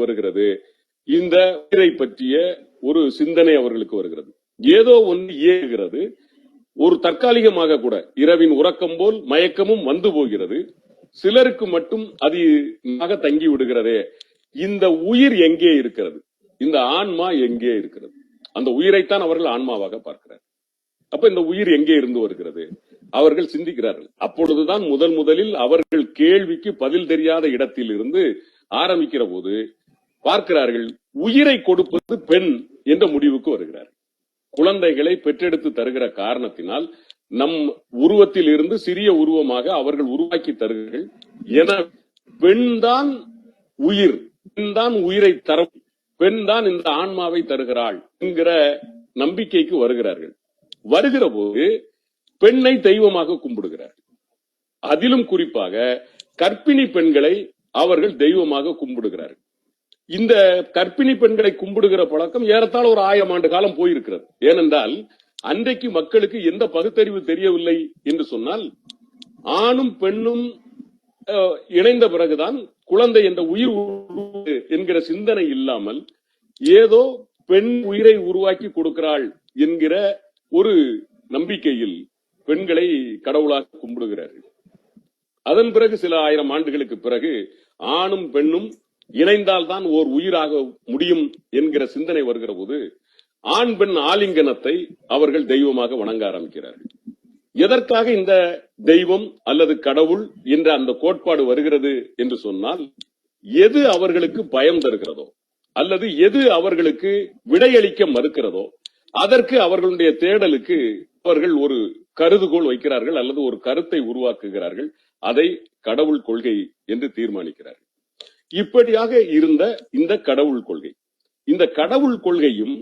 வருகிறது. இந்த உயிரை பற்றிய ஒரு சிந்தனை அவர்களுக்கு வருகிறது. ஏதோ ஒன்று இயங்குகிறது. ஒரு தற்காலிகமாக கூட இரவின் உறக்கம் போல் மயக்கமும் வந்து போகிறது. சிலருக்கு மட்டும் அது தங்கி விடுகிறதே. இந்த உயிர் எங்கே இருக்கிறது? இந்த ஆன்மா எங்கே இருக்கிறது? அந்த உயிரைத்தான் அவர்கள் ஆன்மாவாக பார்க்கிறார். அப்ப இந்த உயிர் எங்கே இருந்து வருகிறது? அவர்கள் சிந்திக்கிறார்கள். அப்பொழுதுதான் முதலில் அவர்கள் கேள்விக்கு பதில் தெரியாத இடத்தில் இருந்து ஆரம்பிக்கிற போது பார்க்கிறார்கள், உயிரை கொடுப்பது பெண் என்ற முடிவுக்கு வருகிறார்கள். குழந்தைகளை பெற்றெடுத்து தருகிற காரணத்தினால் நம் உருவத்தில் இருந்து சிறிய உருவமாக அவர்கள் உருவாக்கி தருகிறார்கள். என பெண் தான் உயிர், பெண் தான் உயிரை தர, பெண் தான் இந்த ஆன்மாவை தருகிறாள் என்கிற நம்பிக்கைக்கு வருகிறார்கள். வருகிற போது பெண்ணை தெய்வமாக கும்பிடுகிறார்கள். அதிலும் குறிப்பாக கர்ப்பிணி பெண்களை அவர்கள் தெய்வமாக கும்பிடுகிறார்கள். இந்த கர்ப்பிணி பெண்களை கும்பிடுகிற பழக்கம் ஏறத்தாழ ஒரு 1000 ஆண்டு காலம் போயிருக்கிறது. ஏனென்றால் அன்றைக்கு மக்களுக்கு எந்த பகுத்தறிவு தெரியவில்லை என்று சொன்னால், ஆணும் பெண்ணும் இணைந்த பிறகுதான் குழந்தை என்ற உயிர் என்கிற சிந்தனை இல்லாமல் ஏதோ பெண் உயிரை உருவாக்கி கொடுக்கிறாள் என்கிற ஒரு நம்பிக்கையில் பெண்களை கடவுளாக கும்பிடுகிறார்கள். அதன் பிறகு சில 1000 ஆண்டுகளுக்கு பிறகு ஆணும் பெண்ணும் இணைந்தால்தான் ஓர் உயிராக முடியும் என்கிற சிந்தனை வருகிற போது ஆண் பெண் ஆலிங்கனத்தை அவர்கள் தெய்வமாக வணங்க ஆரம்பிக்கிறார்கள். எதற்காக இந்த தெய்வம் அல்லது கடவுள் என்ற அந்த கோட்பாடு வருகிறது என்று சொன்னால், எது அவர்களுக்கு பயம் தருகிறதோ அல்லது எது அவர்களுக்கு விடையளிக்க மறுக்கிறதோ அதற்கு அவர்களுடைய தேடலுக்கு அவர்கள் ஒரு கருதுகோள் வைக்கிறார்கள் அல்லது ஒரு கருத்தை உருவாக்குகிறார்கள். அதை கடவுள் கொள்கை என்று தீர்மானிக்கிறார்கள். இப்படியாக இருந்த இந்த கடவுள் கொள்கை, இந்த கடவுள் கொள்கையும்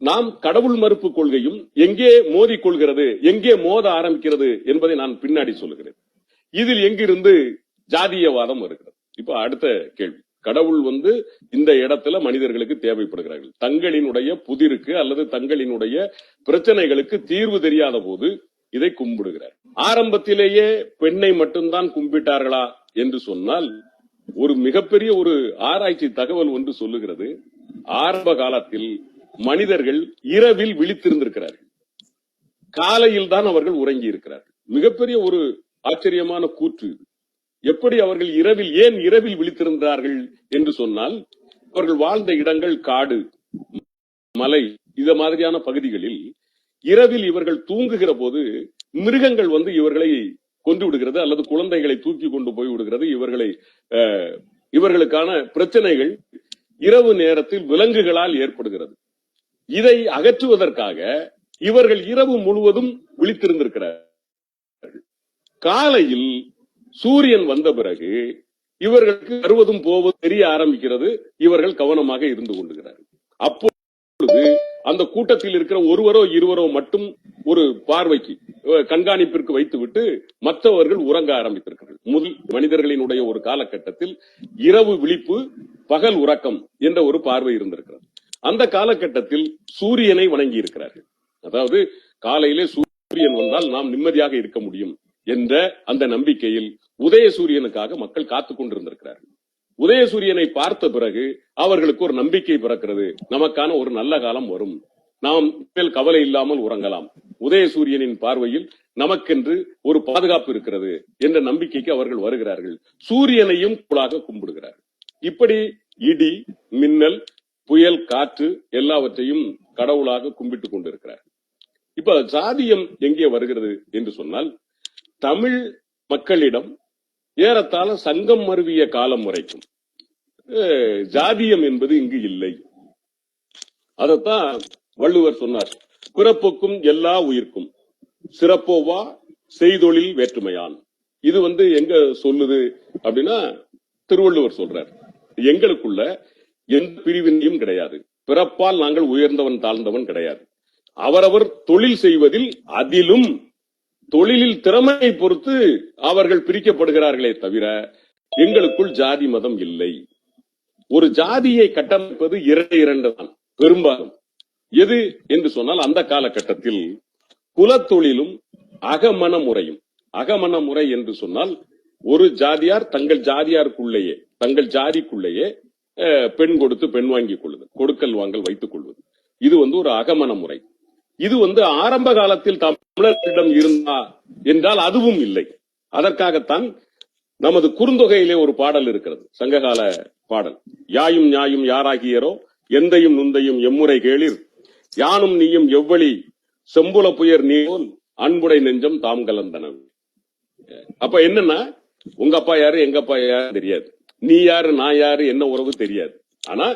நாம் கடவுள் மறுப்பு கொள்கையும் எங்கே மோதிக்கொள்கிறது, எங்கே மோத ஆரம்பிக்கிறது என்பதை நான் பின்னாடி சொல்லுகிறேன். இதில் எங்கிருந்து ஜாதியவாதம் வருகிறது? இப்ப அடுத்த கேள்வி, கடவுள் இந்த இடத்துல மனிதர்களுக்கு தேவைப்படுகிறார்கள். தங்களினுடைய புதிருக்கு அல்லது தங்களினுடைய பிரச்சனைகளுக்கு தீர்வு தெரியாத போது இதை கும்பிடுகிறார். ஆரம்பத்திலேயே பெண்ணை மட்டும்தான் கும்பிட்டார்களா என்று சொன்னால், ஒரு மிகப்பெரிய ஒரு ஆராய்ச்சி தகவல் ஒன்று சொல்லுகிறது. ஆரம்ப காலத்தில் மனிதர்கள் இரவில் விழித்திருந்திருக்கிறார்கள், காலையில் தான் அவர்கள் உறங்கி இருக்கிறார்கள். மிகப்பெரிய ஒரு ஆச்சரியமான கூற்று. எப்படி அவர்கள் ஏன் இரவில் விழித்திருந்தார்கள் என்று சொன்னால், அவர்கள் வாழ்ந்த இடங்கள் காடு, மலை, இத மாதிரியான பகுதிகளில் இரவில் இவர்கள் தூங்குகிற போது மிருகங்கள் இவர்களை கொண்டு விடுகிறது அல்லது குழந்தைகளை தூக்கி கொண்டு போய் விடுகிறது. இவர்களுக்கான பிரச்சனைகள் இரவு நேரத்தில் விலங்குகளால் ஏற்படுகிறது. இதை அகற்றுவதற்காக இவர்கள் இரவு முழுவதும் விழித்திருந்திருக்கிறார்கள். காலையில் சூரியன் வந்த பிறகு இவர்களுக்கு வருவதும் போவதும் தெரிய ஆரம்பிக்கிறது. இவர்கள் கவனமாக இருந்து கொண்டுகிறார்கள். அப்பொழுது அந்த கூட்டத்தில் இருக்கிற ஒருவரோ இருவரோ மட்டும் ஒரு பார்வைக்கு கண்காணிப்பிற்கு வைத்துவிட்டு மற்றவர்கள் உறங்க ஆரம்பித்திருக்கிறார்கள். முதல் மனிதர்களினுடைய ஒரு காலகட்டத்தில் இரவு விழிப்பு, பகல் உறக்கம் என்ற ஒரு பார்வை இருந்திருக்கிறது. அந்த காலகட்டத்தில் சூரியனை வணங்கி இருக்கிறார்கள். அதாவது காலையிலே சூரியன் வந்தால் நாம் நிம்மதியாக இருக்க முடியும் என்ற அந்த நம்பிக்கையில் உதய சூரியனுக்காக மக்கள் காத்துக் கொண்டிருந்திருக்கிறார்கள். உதயசூரியனை பார்த்த பிறகு அவர்களுக்கு ஒரு நம்பிக்கை பிறக்கிறது, நமக்கான ஒரு நல்ல காலம் வரும், நாம் மேல் கவலை இல்லாமல் உறங்கலாம், உதயசூரியனின் பார்வையில் நமக்கென்று ஒரு பாதுகாப்பு இருக்கிறது என்ற நம்பிக்கைக்கு அவர்கள் வருகிறார்கள். சூரியனையும் கூடாக கும்பிடுகிறார்கள். இப்படி இடி, மின்னல், புயல், காற்று எல்லாவற்றையும் கடவுளாக கும்பிட்டுக் கொண்டிருக்கிறார்கள். இப்ப ஜாதியம் எங்கே வருகிறது என்று சொன்னால், தமிழ் மக்களிடம் ஏறத்தாழ சங்கம் மருவிய காலம் வரைக்கும் ஜாதியம் என்பது இங்கு இல்லை. அதத்தான் வள்ளுவர் சொன்னார், பிறப்புக்கும் எல்லா உயிர்க்கும் சிறப்போவா செய்தொழில் வேற்றுமையான். இது எங்க சொல்லுது அப்படின்னா, திருவள்ளுவர் சொல்றார், எங்களுக்குள்ள எந்த பிரிவினையும் கிடையாது, பிறப்பால் நாங்கள் உயர்ந்தவன் தாழ்ந்தவன் கிடையாது, அவரவர் தொழில் செய்வதில் அதிலும் தொழிலில் திறமையை பொறுத்து அவர்கள் பிரிக்கப்படுகிறார்களே தவிர எங்களுக்குள் ஜாதி மதம் இல்லை. ஒரு ஜாதியை கட்டமைப்பது இரண்டு தான் பெரும்பாலும். எது என்று சொன்னால், அந்த காலகட்டத்தில் குலத்தொழிலும் அகமன முறையும். அகமன முறை என்று சொன்னால், ஒரு ஜாதியார் தங்கள் ஜாதியாருக்குள்ளேயே, தங்கள் ஜாதிக்குள்ளேயே பெண் கொடுத்து பெண் வாங்கிக் கொள்ளுதல், கொடுக்கல் வாங்கல் வைத்துக் கொள்வது, இது ஒரு அகமண முறை. இது ஆரம்ப காலத்தில் தமிழர்களிடம் இருந்தா என்றால் அதுவும் இல்லை. அதற்காகத்தான் நமது குறுந்தொகையிலே ஒரு பாடல் இருக்கிறது, சங்ககால பாடல். யாயும் ஞாயும் யாராகியரோ எந்தையும் நுந்தையும் எம்முறை கேளிர், யானும் நீயும் எவ்வளி செம்புல புயர் நீவோல் அன்புடை நெஞ்சம் தாம் கலந்தன. அப்ப என்னன்னா, உங்க அப்பா யாரு எங்க அப்பா யாரு தெரியாது, நீ யாரு நான் யாரு என்ன உறவு தெரியாது, ஆனா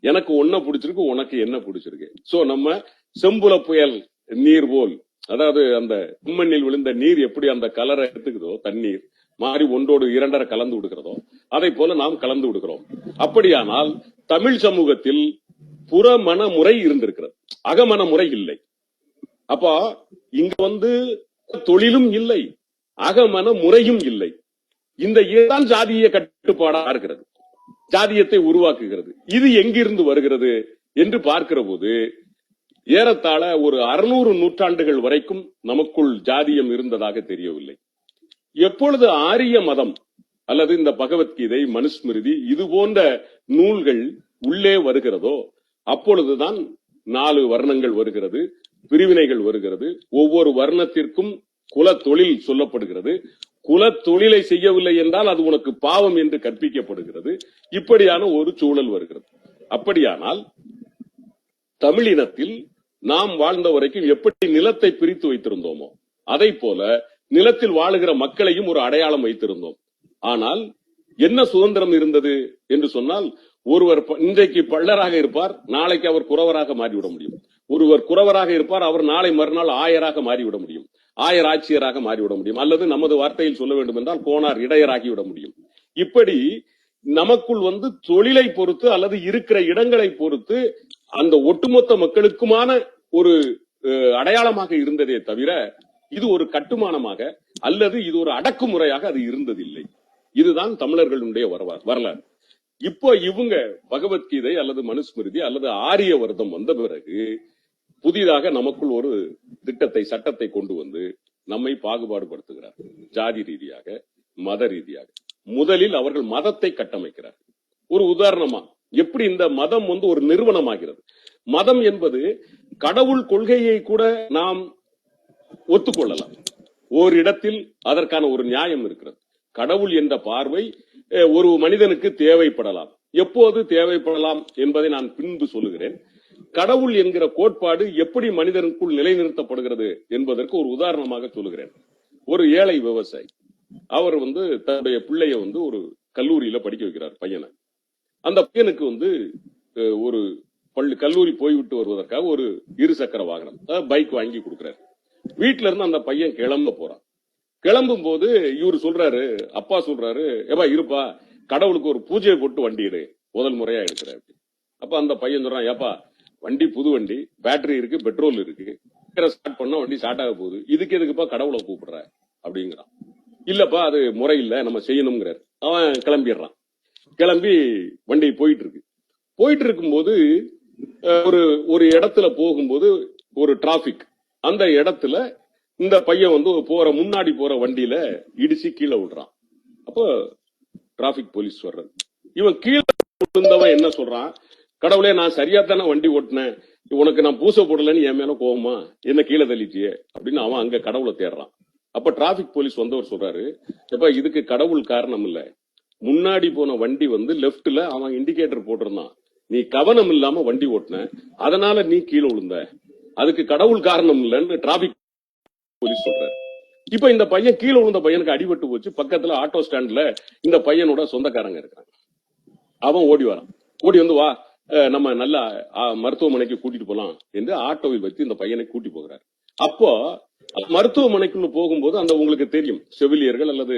எனக்கு ஒன்ன பிடிச்சிருக்கு உனக்கு என்ன பிடிச்சிருக்கு. சோ நம்ம செம்புல புயல் நீர் போல், அதாவது அந்த கும்மண்ணில் விழுந்த நீர் எப்படி அந்த கலரை எடுத்துக்குதோ, தண்ணீர் மாறி ஒன்றோடு இரண்டரை கலந்து விடுகிறதோ அதை போல நாம் கலந்து விடுகிறோம். அப்படியானால் தமிழ் சமூகத்தில் புறமண முறை இருந்திருக்கிறது, அகமண முறை இல்லை. அப்ப இங்க தொழிலும் இல்லை, அகமண முறையும் இல்லை. இந்த இதுதான் ஜாதிய கட்டுப்பாடா இருக்கிறது, ஜாதியத்தை உருவாக்குகிறது. இது எங்கிருந்து வருகிறது என்று பார்க்கிற போது ஏறத்தாழ ஒரு 600 நூற்றாண்டுகள் வரைக்கும் நமக்குள் ஜாதியம் இருந்ததாக தெரியவில்லை. எப்பொழுது ஆரிய மதம் அல்லது இந்த பகவத்கீதை, மனுஸ்மிருதி இது போன்ற நூல்கள் உள்ளே வருகிறதோ அப்பொழுதுதான் 4 வர்ணங்கள் வருகிறது, பிரிவினைகள் வருகிறது. ஒவ்வொரு வர்ணத்திற்கும் குல தொழில் சொல்லப்படுகிறது. குல தொழிலை செய்யவில்லை என்றால் அது உனக்கு பாவம் என்று கற்பிக்கப்படுகிறது. இப்படியான ஒரு சூழல் வருகிறது. அப்படியானால் தமிழினத்தில் நாம் வாழ்ந்த வரைக்கும் எப்படி நிலத்தை பிரித்து வைத்திருந்தோமோ அதை போல நிலத்தில் வாழுகிற மக்களையும் ஒரு அடையாளம் வைத்திருந்தோம். ஆனால் என்ன சுதந்திரம் இருந்தது என்று சொன்னால், ஒருவர் இன்றைக்கு பள்ளராக இருப்பார், நாளைக்கு அவர் குறவராக மாறிவிட முடியும். ஒருவர் குறவராக இருப்பார், அவர் நாளை மறுநாள் ஆயராக மாறிவிட முடியும், ஆயர் ஆட்சியராக மாறிவிட முடியும், அல்லது நமது வார்த்தையில் சொல்ல வேண்டும் என்றால் கோனார் இடையராகிவிட முடியும். இப்படி நமக்குள் தொழிலை பொறுத்து அல்லது இருக்கிற இடங்களை பொறுத்து அந்த ஒட்டுமொத்த மக்களுக்குமான ஒரு அடையாளமாக இருந்ததே தவிர இது ஒரு கட்டுமானமாக அல்லது இது ஒரு அடக்குமுறையாக அது இருந்ததில்லை. இதுதான் தமிழர்களுடைய வரலாறு. இப்போ இவங்க பகவத்கீதை அல்லது மனுஸ்மிருதி அல்லது ஆரியவர்தம் வந்த பிறகு புதிதாக நமக்குள் ஒரு திட்டத்தை, சட்டத்தை கொண்டு வந்து நம்மை பாகுபாடு படுத்துகிறார். ஜாதி ரீதியாக, மத ரீதியாக. முதலில் அவர்கள் மதத்தை கட்டமைக்கிறார். ஒரு உதாரணமா எப்படி இந்த மதம் ஒரு நிறுவனமாகிறது. மதம் என்பது கடவுள் கொள்கையை கூட நாம் ஒத்துக்கொள்ளலாம். ஓரிடத்தில் அதற்கான ஒரு நியாயம் இருக்கிறது. கடவுள் என்ற பார்வை ஒரு மனிதனுக்கு தேவைப்படலாம். எப்போது தேவைப்படலாம் என்பதை நான் பின்பு சொல்லுகிறேன். கடவுள் என்கிற கோட்பாடு எப்படி மனிதனுக்குள் நிலைநிறுத்தப்படுகிறது என்பதற்கு ஒரு உதாரணமாக சொல்லுகிறேன். ஒரு ஏழை விவசாயி, அவர் தன்னுடைய பிள்ளைய ஒரு கல்லூரியில படிக்க வைக்கிறார் பையனை. அந்த பையனுக்கு ஒரு கல்லூரி போய்விட்டு வருவதற்காக ஒரு இருசக்கர வாகனம், பைக் வாங்கி கொடுக்கிறார். வீட்டுல இருந்து அந்த பையன் கிளம்ப போறான். கிளம்பும் போது இவரு சொல்றாரு, அப்பா சொல்றாரு, ஏப்பா இருப்பா, கடவுளுக்கு ஒரு பூஜையை போட்டு வண்டி எடு, முதல் முறையா எடுக்கிறாரு. அப்ப அந்த பையன் சொல்றான், ஏப்பா வண்டி புது வண்டி, பேட்டரி இருக்கு, பெட்ரோல் இருக்கு, ஸ்டார்ட் பண்ணா வண்டி ஸ்டார்ட் ஆக போகுது, இதுக்கு எதுக்குப்பா கடவுளை கூப்பிடுற அப்படிங்கிறான். இல்லப்பா அது முறை இல்ல, நம்ம செய்யணுங்கிறார். அவன் கிளம்பிடுறான். கிளம்பி வண்டி போயிட்டு இருக்கும்போது ஒரு இடத்துல போகும்போது ஒரு டிராபிக், அந்த இடத்துல இந்த பையன் முன்னாடி போற வண்டியில இடிச்சு கீழே விடுறான். அப்போ டிராபிக் போலீஸ் வர்றது. இவன் கீழே விழுந்தவன் என்ன சொல்றான், கடவுளே நான் சரியா தானே வண்டி ஓட்டினேன், உனக்கு நான் பூசை போடலன்னு என் மேல கோவமா, என்ன கீழே தள்ளிச்சியே அப்படின்னு அவன் அங்க கடவுளை தேடுறான். அப்ப டிராபிக் போலீஸ் வந்தவர் சொல்றாரு, எப்ப இதுக்கு கடவுள் காரணம் இல்ல, முன்னாடி போன வண்டி லெப்ட்ல அவன் இண்டிகேட்டர் போட்டிருந்தான், நீ கவனம் இல்லாம வண்டி ஓட்டின, அதனால நீ கீழே விழுந்த, அதுக்கு கடவுள் காரணம் இல்லன்னு டிராபிக் போலீஸ் சொல்றாரு. இப்ப இந்த பையன் கீழே விழுந்த பையனுக்கு அடிபட்டு போச்சு. பக்கத்துல ஆட்டோ ஸ்டாண்ட்ல இந்த பையனோட சொந்தக்காரங்க இருக்கிறாங்க. அவன் ஓடி வரான். ஓடி வா நம்ம நல்லா மருத்துவமனைக்கு கூட்டிட்டு போலாம் என்று ஆட்டோவில் வச்சு இந்த பையனை கூட்டி போகிறார். அப்போ மருத்துவமனைக்குள்ள போகும்போது அந்த உங்களுக்கு தெரியும், செவிலியர்கள் அல்லது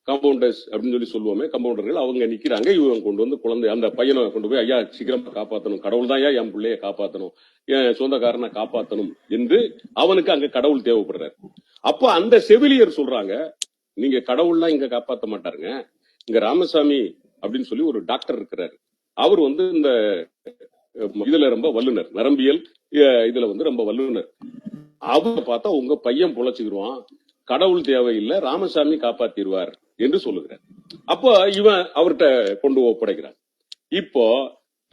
காம்பவுண்டர்ஸ் அப்படின்னு சொல்லுவோமே, கம்பவுண்டர்கள் அவங்க நிக்கிறாங்க. இவங்க கொண்டு குழந்தை அந்த பையனை கொண்டு போய், ஐயா சீக்கிரமா காப்பாத்தணும், கடவுள் தான் என் பிள்ளைய காப்பாத்தணும், என் சொந்தக்காரனை காப்பாத்தணும் என்று அவனுக்கு அங்க கடவுள் தேவைப்படுறாரு. அப்ப அந்த செவிலியர் சொல்றாங்க, நீங்க கடவுள்லாம் இங்க காப்பாத்த மாட்டாருங்க, இங்க ராமசாமி அப்படின்னு சொல்லி ஒரு டாக்டர் இருக்கிறாரு, அவர் இந்த இதுல ரொம்ப வல்லுனர், நரம்பியல் இதுல ரொம்ப வல்லுனர், அவங்க பார்த்தா உங்க பையன் பொழைச்சுக்கிடுவான், கடவுள் தேவையில்லை, ராமசாமி காப்பாத்திடுவார் என்று சொல்லுகிறார். அப்ப இவன் அவர்கிட்ட கொண்டு ஒப்படைக்கிறான். இப்போ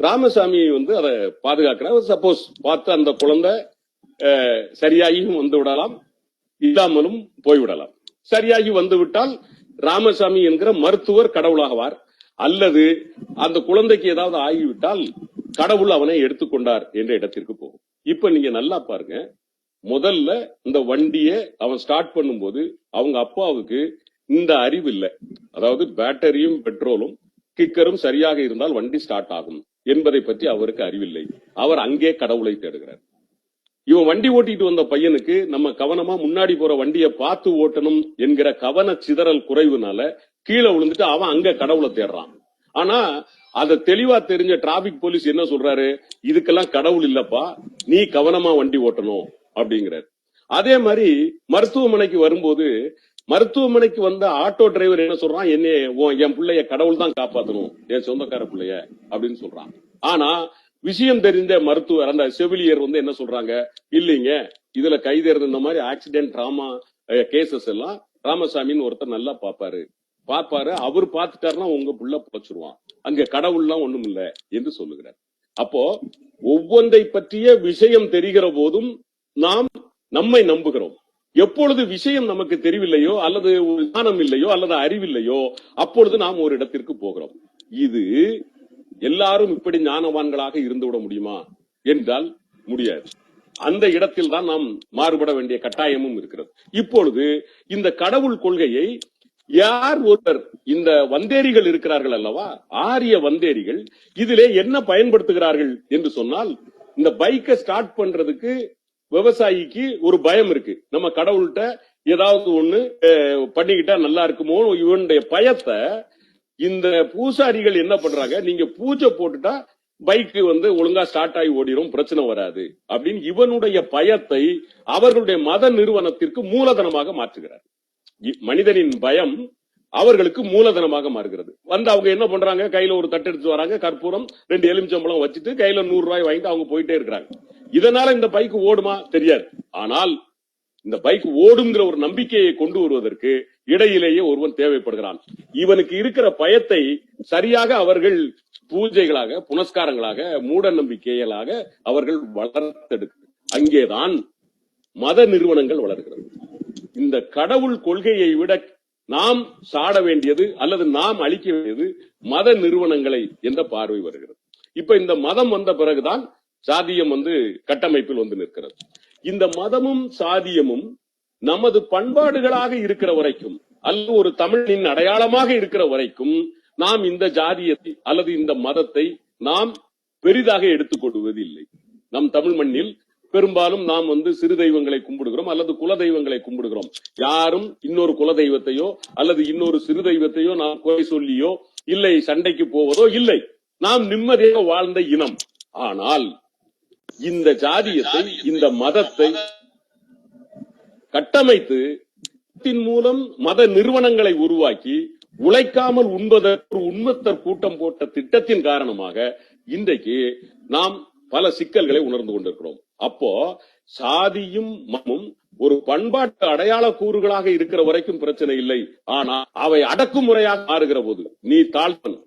ராமசாமி வந்து அதை பாதுகாக்கிறார். சப்போஸ் பார்த்து அந்த குழந்தை சரியாகியும் வந்து விடலாம், இல்லாமலும் போய்விடலாம். சரியாகி வந்து விட்டால் ராமசாமி என்கிற மருத்துவர் கடவுளாகவார், அல்லது அந்த குழந்தைக்கு ஏதாவது ஆகிவிட்டால் கடவுள் அவனை எடுத்துக்கொண்டார் என்ற இடத்திற்கு போகும். இப்ப நீங்க நல்லா பாருங்க, முதல்ல இந்த வண்டியை அவன் ஸ்டார்ட் பண்ணும்போது அவங்க அப்பாவுக்கு இந்த அறிவு இல்லை. அதாவது பேட்டரியும் பெட்ரோலும் கிக்கரும் சரியாக இருந்தால் வண்டி ஸ்டார்ட் ஆகும் என்பதை பற்றி அவருக்கு அறிவில்லை. அவர் அங்கே கடவுளை தேடுகிறார். இவன் வண்டி ஓட்டிட்டு வந்த பையனுக்கு நம்ம கவனமா முன்னாடி போற வண்டியை பார்த்து ஓட்டணும் என்கிற கவன சிதறல் குறைவுனால கீழே விழுந்துட்டு அவன் அங்க கடவுளை தேடுறான். ஆனா அத தெளிவா தெரிஞ்ச டிராபிக் போலீஸ் என்ன சொல்றாரு, இதுக்கெல்லாம் கடவுள் இல்லப்பா, நீ கவனமா வண்டி ஓட்டணும் அப்படிங்கிறார். அதே மாதிரி மருத்துவமனைக்கு வரும்போது மருத்துவமனைக்கு வந்த ஆட்டோ டிரைவர் என்ன சொல்றான், என் பிள்ளைய கடவுள் தான் காப்பாத்தணும், என் சொந்தக்கார பிள்ளைய அப்படின்னு சொல்றான். ஆனா விஷயம் தெரிஞ்ச மருத்துவர் அந்த செவிலியர் வந்து என்ன சொல்றாங்க, இல்லைங்க இதுல கைதேர்ந்த இந்த மாதிரி ஆக்சிடென்ட் டிராமா கேசஸ் எல்லாம் ராமசாமின்னு ஒருத்தர் நல்லா பாப்பாரு, அவர் பார்த்துட்டாருன்னா உங்க புள்ள பொழைச்சிருவான், அங்க கடவுள்லாம் ஒண்ணும் இல்ல என்று சொல்லுகிறார். அப்போ ஒவ்வொன்றை பற்றிய விஷயம் தெரிகிற போதும் நாம் நம்மை நம்புகிறோம். எப்பொழுது விஷயம் நமக்கு தெரியவில்லையோ அல்லது ஒரு ஞானம் இல்லையோ அல்லது அறிவில்லையோ அப்பொழுது நாம் ஒரு இடத்திற்கு போகிறோம். இது எல்லாரும் இப்படி ஞானவான்களாக இருந்து விட முடியுமா என்றால் முடியாது. அந்த இடத்தில் தான் நாம் மாறுபட வேண்டிய கட்டாயமும் இருக்கிறது. இப்பொழுது இந்த கடவுள் கொள்கையை யார் ஒருவர், இந்த வந்தேரிகள் இருக்கிறார்கள் அல்லவா, ஆரிய வந்தேரிகள், இதிலே என்ன பயன்படுத்துகிறார்கள் என்று சொன்னால், இந்த பைக்கை ஸ்டார்ட் பண்றதுக்கு விவசாயிக்கு ஒரு பயம் இருக்கு, நம்ம கடவுள்கிட்ட ஏதாவது ஒண்ணு பண்ணிக்கிட்டா நல்லா இருக்குமோ இவனுடைய பயத்தை இந்த பூசாரிகள் என்ன பண்றாங்க, நீங்க பூஜை போட்டுட்டா பைக்கு வந்து ஒழுங்கா ஸ்டார்ட் ஆகி ஓடிடும், பிரச்சனை வராது அப்படின்னு இவனுடைய பயத்தை அவர்களுடைய மத நிறுவனத்திற்கு மூலதனமாக மாற்றுகிறார். மனிதனின் பயம் அவர்களுக்கு மூலதனமாக மாறுகிறது. வந்து அவங்க என்ன பண்றாங்க, கையில ஒரு தட்டு எடுத்து வராங்க, கற்பூரம் 2 எலுமிச்சம்பழம் வச்சுட்டு கையில 100 ரூபாய் வாங்கிட்டு அவங்க போயிட்டே இருக்கிறாங்க. இதனால இந்த பைக் ஓடுமா தெரியாது. ஆனால் இந்த பைக் ஓடுங்கிற ஒரு நம்பிக்கையை கொண்டு வருவதற்கு இடையிலேயே ஒருவன் தேவைப்படுகிறான். இவனுக்கு இருக்கிற பயத்தை சரியாக அவர்கள் பூஜைகளாக, புனஸ்காரங்களாக, மூட நம்பிக்கைகளாக அவர்கள் வளர்த்தெடுக்க, அங்கேதான் மத நிறுவனங்கள் வளர்கிறது. இந்த கடவுள் கொள்கையை விட நாம் சாட வேண்டியது அல்லது நாம் அளிக்க வேண்டியது மத நிறுவனங்களை என்ற பார்வை வருகிறது. இப்ப இந்த மதம் வந்த பிறகுதான் சாதியம் வந்து கட்டமைப்பில் வந்து நிற்கிறது. இந்த மதமும் சாதியமும் நமது பண்பாடுகளாக இருக்கிற வரைக்கும் அல்லது ஒரு தமிழின் அடையாளமாக இருக்கிற வரைக்கும் நாம் இந்த ஜாதியத்தை அல்லது இந்த மதத்தை நாம் பெரிதாக எடுத்துக்கொள்வது இல்லை. நம் தமிழ் மண்ணில் பெரும்பாலும் நாம் வந்து சிறு தெய்வங்களை கும்பிடுகிறோம் அல்லது குல தெய்வங்களை கும்பிடுகிறோம். யாரும் இன்னொரு குல தெய்வத்தையோ அல்லது இன்னொரு சிறு தெய்வத்தையோ நாம் குறை சொல்லியோ இல்லை சண்டைக்கு போவதோ இல்லை. நாம் நிம்மதியாக வாழ்ந்த இனம். ஆனால் இந்த ஜாதியத்தை, இந்த மதத்தை கட்டமைத்து மூலம் மத நிறுவனங்களை உருவாக்கி உழைக்காமல் உண்பதற்கு உண்மத்தர் கூட்டம் போட்ட திட்டத்தின் காரணமாக இன்றைக்கு நாம் பல சிக்கல்களை உணர்ந்து கொண்டிருக்கிறோம். அப்போ சாதியும் மதமும் ஒரு பண்பாட்டு அடையாள கூறுகளாக இருக்கிற வரைக்கும் பிரச்சனை இல்லை. ஆனா அவை அடக்குமுறையாக மாறுகிற போது, நீ தாழ்த்தன்,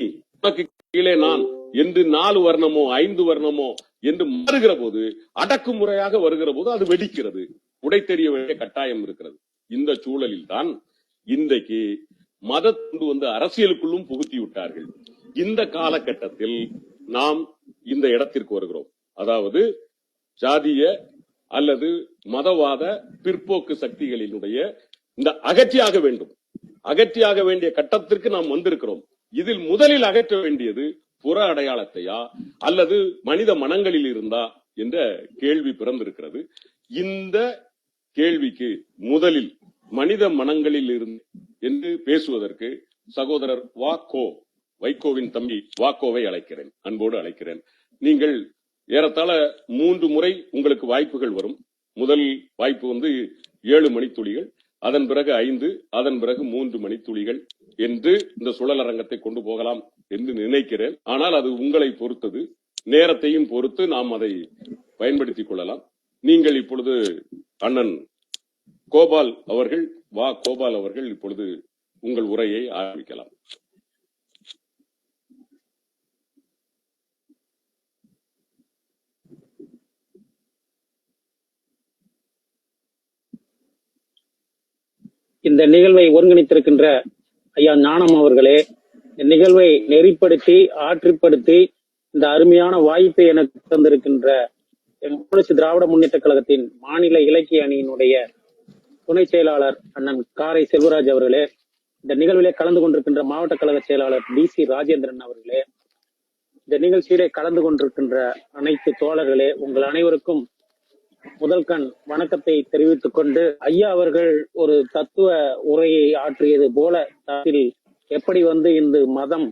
உனக்கு கீழே நான் என்று 4 வர்ணமோ 5 வர்ணமோ என்று மாறுகிற போது, அடக்குமுறையாக வருகிற போது அது வெடிக்கிறது, உடை தெரிய வேண்டிய கட்டாயம் இருக்கிறது. இந்த சூழலில் தான் இன்றைக்கு மதத்தை வந்து அரசியலுக்குள்ளும் புகுத்தி விட்டார்கள். இந்த காலகட்டத்தில் நாம் இந்த இடத்திற்கு வருகிறோம். அதாவது ஜாதிய அல்லது மதவாத பிற்போக்கு சக்திகளினுடைய இந்த அகற்றியாக வேண்டும், அகற்றியாக வேண்டிய கட்டத்திற்கு நாம் வந்திருக்கிறோம். இதில் முதலில் அகற்ற வேண்டியது புற அடையாளத்தையா அல்லது மனித மனங்களில் இருந்தா என்ற கேள்வி பிறந்திருக்கிறது. இந்த கேள்விக்கு முதலில் மனித மனங்களில் இருந்து என்று பேசுவதற்கு சகோதரர் வைகோவின் தம்பி வாக்கோவை அழைக்கிறேன், அன்போடு அழைக்கிறேன். நீங்கள் ஏறத்தாழ 3 முறை உங்களுக்கு வாய்ப்புகள் வரும். முதல் வாய்ப்பு வந்து 7 மணித்துளிகள், அதன் பிறகு 5, அதன் பிறகு 3 மணித்துளிகள் என்று இந்த சுழலரங்கத்தை கொண்டு போகலாம் என்று நினைக்கிறேன். ஆனால் அது உங்களை பொறுத்தது, நேரத்தையும் பொறுத்து நாம் அதை பயன்படுத்திக் கொள்ளலாம். நீங்கள் இப்பொழுது அண்ணன் கோபால் அவர்கள் இப்பொழுது உங்கள் உரையை ஆரம்பிக்கலாம். இந்த நிகழ்வை ஒருங்கிணைத்திருக்கின்ற ஐயா ஞானம் அவர்களே, இந்த நிகழ்வை நெறிப்படுத்தி ஆற்றுப்படுத்தி இந்த அருமையான வாய்ப்பை எனக்கு தந்திருக்கின்ற புரட்சி திராவிட முன்னேற்ற கழகத்தின் மாநில இலக்கிய அணியினுடைய துணை செயலாளர் அண்ணன் காரை செல்வராஜ் அவர்களே, இந்த நிகழ்விலே கலந்து கொண்டிருக்கின்ற மாவட்ட கழக செயலாளர் DC ராஜேந்திரன் அவர்களே, இந்த நிகழ்ச்சியிலே கலந்து கொண்டிருக்கின்ற அனைத்து தோழர்களே, உங்கள் அனைவருக்கும் முதல் கண் வணக்கத்தை தெரிவித்துக் கொண்டு, ஐயா அவர்கள் ஒரு தத்துவ உரையை ஆற்றியது போல அதில் எப்படி இந்த மதம்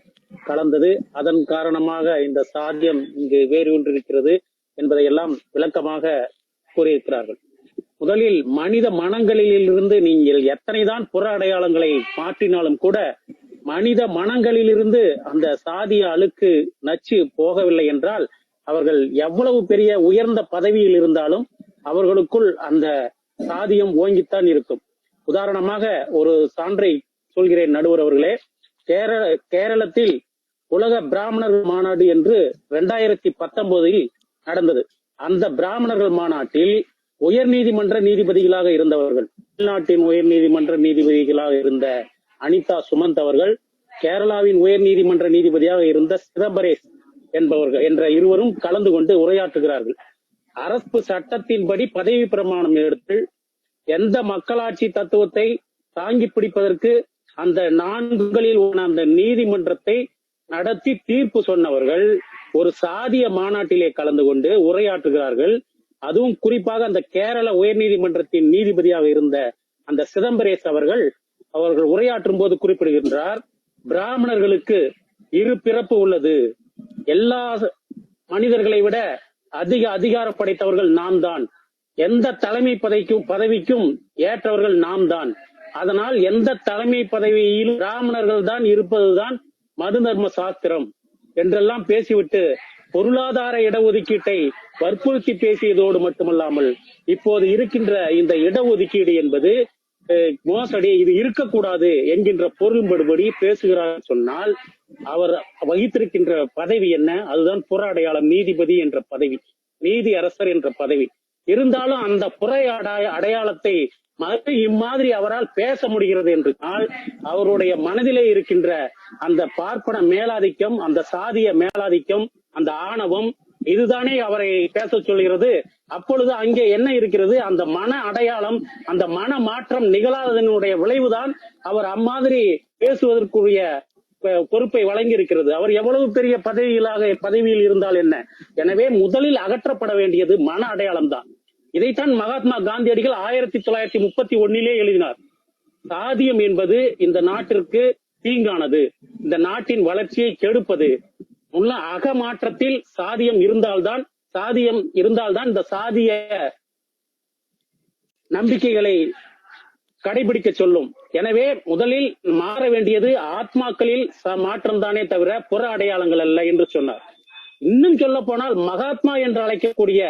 கலந்தது, அதன் காரணமாக இந்த சாத்தியம் இங்கு வேறு ஒன்றிருக்கிறது என்பதையெல்லாம் விளக்கமாக கூறியிருக்கிறார்கள். முதலில் மனித மனங்களிலிருந்து நீங்கள் எத்தனைதான் புற அடையாளங்களை மாற்றினாலும் கூட மனித மனங்களிலிருந்து அந்த சாதிய அழுக்கு நச்சு போகவில்லை என்றால் அவர்கள் எவ்வளவு பெரிய உயர்ந்த பதவியில் இருந்தாலும் அவர்களுக்குள் அந்த சாதியம் ஓங்கித்தான் இருக்கும். உதாரணமாக ஒரு சான்றை சொல்கிறேன் நடுவர் அவர்களே. கேரளத்தில் உலக பிராமணர்கள் மாநாடு என்று 2019 நடந்தது. அந்த பிராமணர்கள் மாநாட்டில் உயர் நீதிமன்ற நீதிபதிகளாக இருந்தவர்கள், தமிழ்நாட்டின் உயர் நீதிமன்ற நீதிபதிகளாக இருந்த அனிதா சுமந்த் அவர்கள், கேரளாவின் உயர் நீதிமன்ற நீதிபதியாக இருந்த சிதம்பரேஷ் என்பவர்கள் என்ற இருவரும் கலந்து கொண்டு உரையாற்றுகிறார்கள். அரசு சட்டத்தின்படி பதவி பிரமாணம் எடுத்து எந்த மக்களாட்சி தத்துவத்தை தாங்கி பிடிப்பதற்கு அந்த 4களில் அந்த நீதிமன்றத்தை நடத்தி தீர்ப்பு சொன்னவர்கள் ஒரு சாதிய மாநாட்டிலே கலந்து கொண்டு உரையாற்றுகிறார்கள். அதுவும் குறிப்பாக அந்த கேரள உயர் நீதிமன்றத்தின் நீதிபதியாக இருந்த அந்த சிதம்பரேஷ் அவர்கள் உரையாற்றும் போது குறிப்பிடுகின்றார், பிராமணர்களுக்கு 2 பிறப்பு உள்ளது, எல்லா மனிதர்களை விட அதிக அதிகாரம் படைத்தவர்கள் நாம் தான், எந்த தலைமை பதவிக்கும் ஏற்றவர்கள் நாம் தான், அதனால் எந்த தலைமை பதவியில் பிராமணர்கள் தான் இருப்பதுதான் மது தர்ம சாஸ்திரம் என்றெல்லாம் பேசிவிட்டு பொருளாதார இடஒதுக்கீட்டை வற்புறுத்தி பேசியதோடு மட்டுமல்லாமல் இப்போது இருக்கின்ற இந்த இடஒதுக்கீடு என்பது மோசடி, இது இருக்கக்கூடாது என்கின்ற பொருள்படுபடி பேசுகிறார் சொன்னால் அவர் வகித்திருக்கின்ற பதவி என்ன? அதுதான் புற அடையாளம், நீதிபதி என்ற பதவி, நீதி அரசர் என்ற பதவி. இருந்தாலும் அந்த புற அடையாளத்தை இம்மாதிரி அவரால் பேச முடிகிறது என்றால் அவருடைய மனதிலே இருக்கின்ற அந்த பார்ப்பன மேலாதிக்கம், அந்த சாதிய மேலாதிக்கம், அந்த ஆணவம், இதுதானே அவரை பேச சொல்கிறது. அப்பொழுது அங்கே என்ன இருக்கிறது? அந்த மன அடையாளம், அந்த மன மாற்றம் நிகழாததனுடைய விளைவுதான் அவர் அம்மாதிரி பேசுவதற்குரிய பொறுப்பை வழங்கி இருக்கிறது. அவர் எவ்வளவு பெரிய பதவியில் இருந்தால் என்ன? எனவே முதலில் அகற்றப்பட வேண்டியது மன அடையாளம் தான். இதைத்தான் மகாத்மா காந்தியடிகள் 1931 எழுதினார். சாதியம் என்பது இந்த நாட்டிற்கு தீங்கானது, இந்த நாட்டின் வளர்ச்சியை கெடுப்பது. உள்ள அகமாற்றத்தில் சாதியம் இருந்தால்தான் இந்த சாதிய நம்பிக்கைகளை கடைபிடிக்க சொல்லும். எனவே முதலில் மாற வேண்டியது ஆத்மாக்களில் மாற்றம் தானே தவிர புற அடையாளங்கள் அல்ல என்று சொன்னார். இன்னும் சொல்ல போனால் மகாத்மா என்று அழைக்கக்கூடிய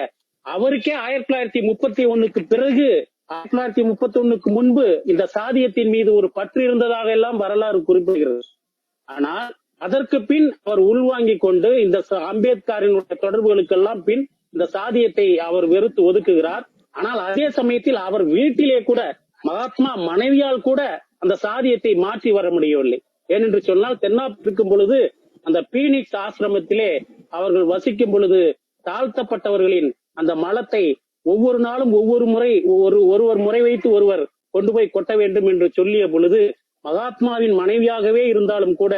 அவருக்கே 1931 பிறகு 1931 முன்பு இந்த சாதியத்தின் மீது ஒரு பற்று இருந்ததாக எல்லாம் வரலாறு குறிப்பிடுகிறது. ஆனால் அதற்கு பின் அவர் உள்வாங்கிக் கொண்டு இந்த அம்பேத்கரினுடைய தொடர்புகளுக்கெல்லாம் பின் இந்த சாதியத்தை அவர் வெறுத்து ஒதுக்குகிறார். ஆனால் அதே சமயத்தில் அவர் வீட்டிலே கூட மகாத்மா மனைவியால் கூட அந்த சாதியத்தை மாற்றி வர முடியவில்லை. ஏனென்று சொன்னால் தென்னாப்பிருக்கும் பொழுது அந்த பீனிக்ஸ் ஆசிரமத்திலே அவர்கள் வசிக்கும் பொழுது தாழ்த்தப்பட்டவர்களின் அந்த மலத்தை ஒவ்வொரு நாளும் ஒருவர் முறை வைத்து ஒருவர் கொண்டு போய் கொட்ட வேண்டும் என்று சொல்லிய பொழுது மகாத்மாவின் மனைவியாகவே இருந்தாலும் கூட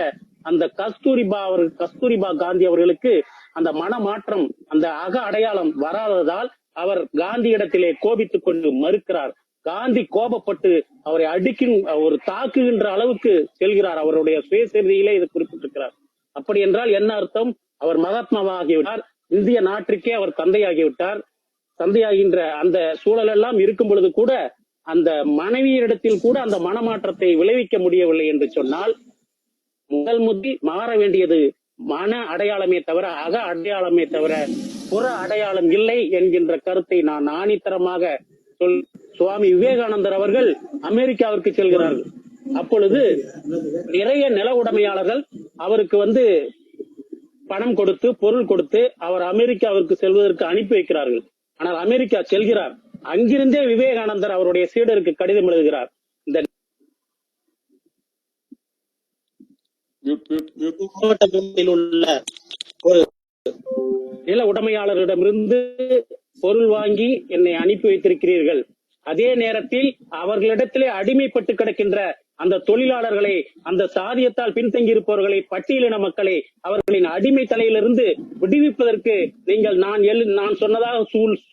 அந்த கஸ்தூரிபா காந்தி அவர்களுக்கு அந்த மனமாற்றம், அந்த அக அடையாளம் வராததால் அவர் காந்தியிடத்திலே கோபித்துக் கொண்டு மறுக்கிறார். காந்தி கோபப்பட்டு அவரை ஒரு தாக்குகின்ற அளவுக்கு செல்கிறார். அவருடைய சுயசரிதையிலே இதை குறிப்பிட்டிருக்கிறார். அப்படி என்றால் என்ன அர்த்தம்? அவர் மகாத்மாவாகிவிட்டார், இந்திய நாட்டிற்கே அவர் தந்தையாகிவிட்டார். தந்தையாகின்ற அந்த சூழல் எல்லாம் இருக்கும் பொழுது கூட அந்த மனைவியிடத்தில் கூட அந்த மனமாற்றத்தை விளைவிக்க முடியவில்லை என்று சொன்னால் முதல் மாற வேண்டியது மன அடையாளமே தவிர அக அடையாளமே தவிர புற அடையாளம் இல்லை என்கின்ற கருத்தை நான் ஆணித்தரமாக சுவாமி விவேகானந்தர் அவர்கள் அமெரிக்காவிற்கு செல்கிறார்கள். அப்பொழுது நிறைய நில உடைமையாளர்கள் அவருக்கு பணம் கொடுத்து பொருள் கொடுத்து அவர் அமெரிக்காவிற்கு செல்வதற்கு அனுப்பி வைக்கிறார்கள். ஆனால் அமெரிக்கா செல்கிறார். அங்கிருந்தே விவேகானந்தர் அவருடைய சீடருக்கு கடிதம் எழுதுகிறார். இந்த மியூட் மியூட் மியூட். மாவட்ட பகுதியில் உள்ள ஒரு நில உடைமையாளரிடமிருந்து பொருள் வாங்கி என்னை அனுப்பி வைத்திருக்கிறீர்கள். அதே நேரத்தில் அவர்களிடத்திலே அடிமைப்பட்டு கிடக்கின்ற அந்த தொழிலாளர்களை, அந்த சாதியத்தால் பின்தங்கி இருப்பவர்களை, பட்டியலின மக்களை அவர்களின் அடிமை தலையிலிருந்து விடுவிப்பதற்கு நீங்கள் நான் சொன்னதாக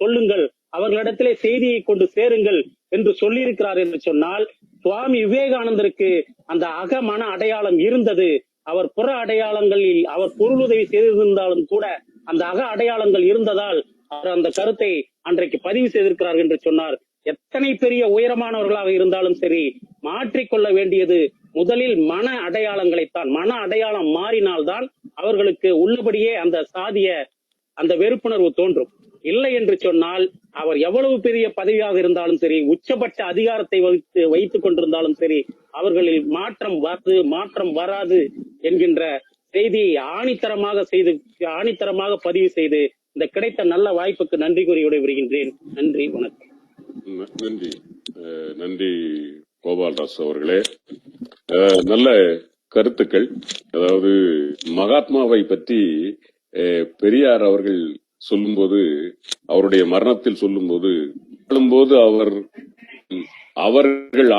சொல்லுங்கள், அவர்களிடத்திலே செய்தியை கொண்டு சேருங்கள் என்று சொல்லியிருக்கிறார் என்று சொன்னால், சுவாமி விவேகானந்தருக்கு அந்த அகமன அடையாளம் இருந்தது. அவர் புற அடையாளங்களில் அவர் பொருளுதவி செய்திருந்தாலும் கூட அந்த அக அடையாளங்கள் இருந்ததால் அவர் அந்த கருத்தை அன்றைக்கு பதிவு செய்திருக்கிறார் என்று சொன்னார். எத்தனை பெரிய உயரமானவர்களாக இருந்தாலும் சரி, மாற்றிக்கொள்ள வேண்டியது முதலில் மன அடையாளங்களைத்தான். மன அடையாளம் மாறினால்தான் அவர்களுக்கு உள்ளபடியே அந்த சாதிய அந்த வெறுப்புணர்வு தோன்றும். இல்லை என்று சொன்னால் அவர் எவ்வளவு பெரிய பதவியாக இருந்தாலும் சரி, உச்சபட்ச அதிகாரத்தை வைத்துக் கொண்டிருந்தாலும் சரி, அவர்களில் மாற்றம் வராது என்கின்ற செய்தியை ஆணித்தரமாக பதிவு செய்து இந்த கிடைத்த நல்ல வாய்ப்புக்கு நன்றி கூறி விடைபெறுகின்றேன். நன்றி, வணக்கம். நன்றி நன்றி கோபால்ராஜ் அவர்களே. நல்ல கருத்துக்கள். அதாவது மகாத்மாவை பற்றி பெரியார் அவர்கள் சொல்லும்போது, அவருடைய மரணத்தில் சொல்லும்போது அவர்கள்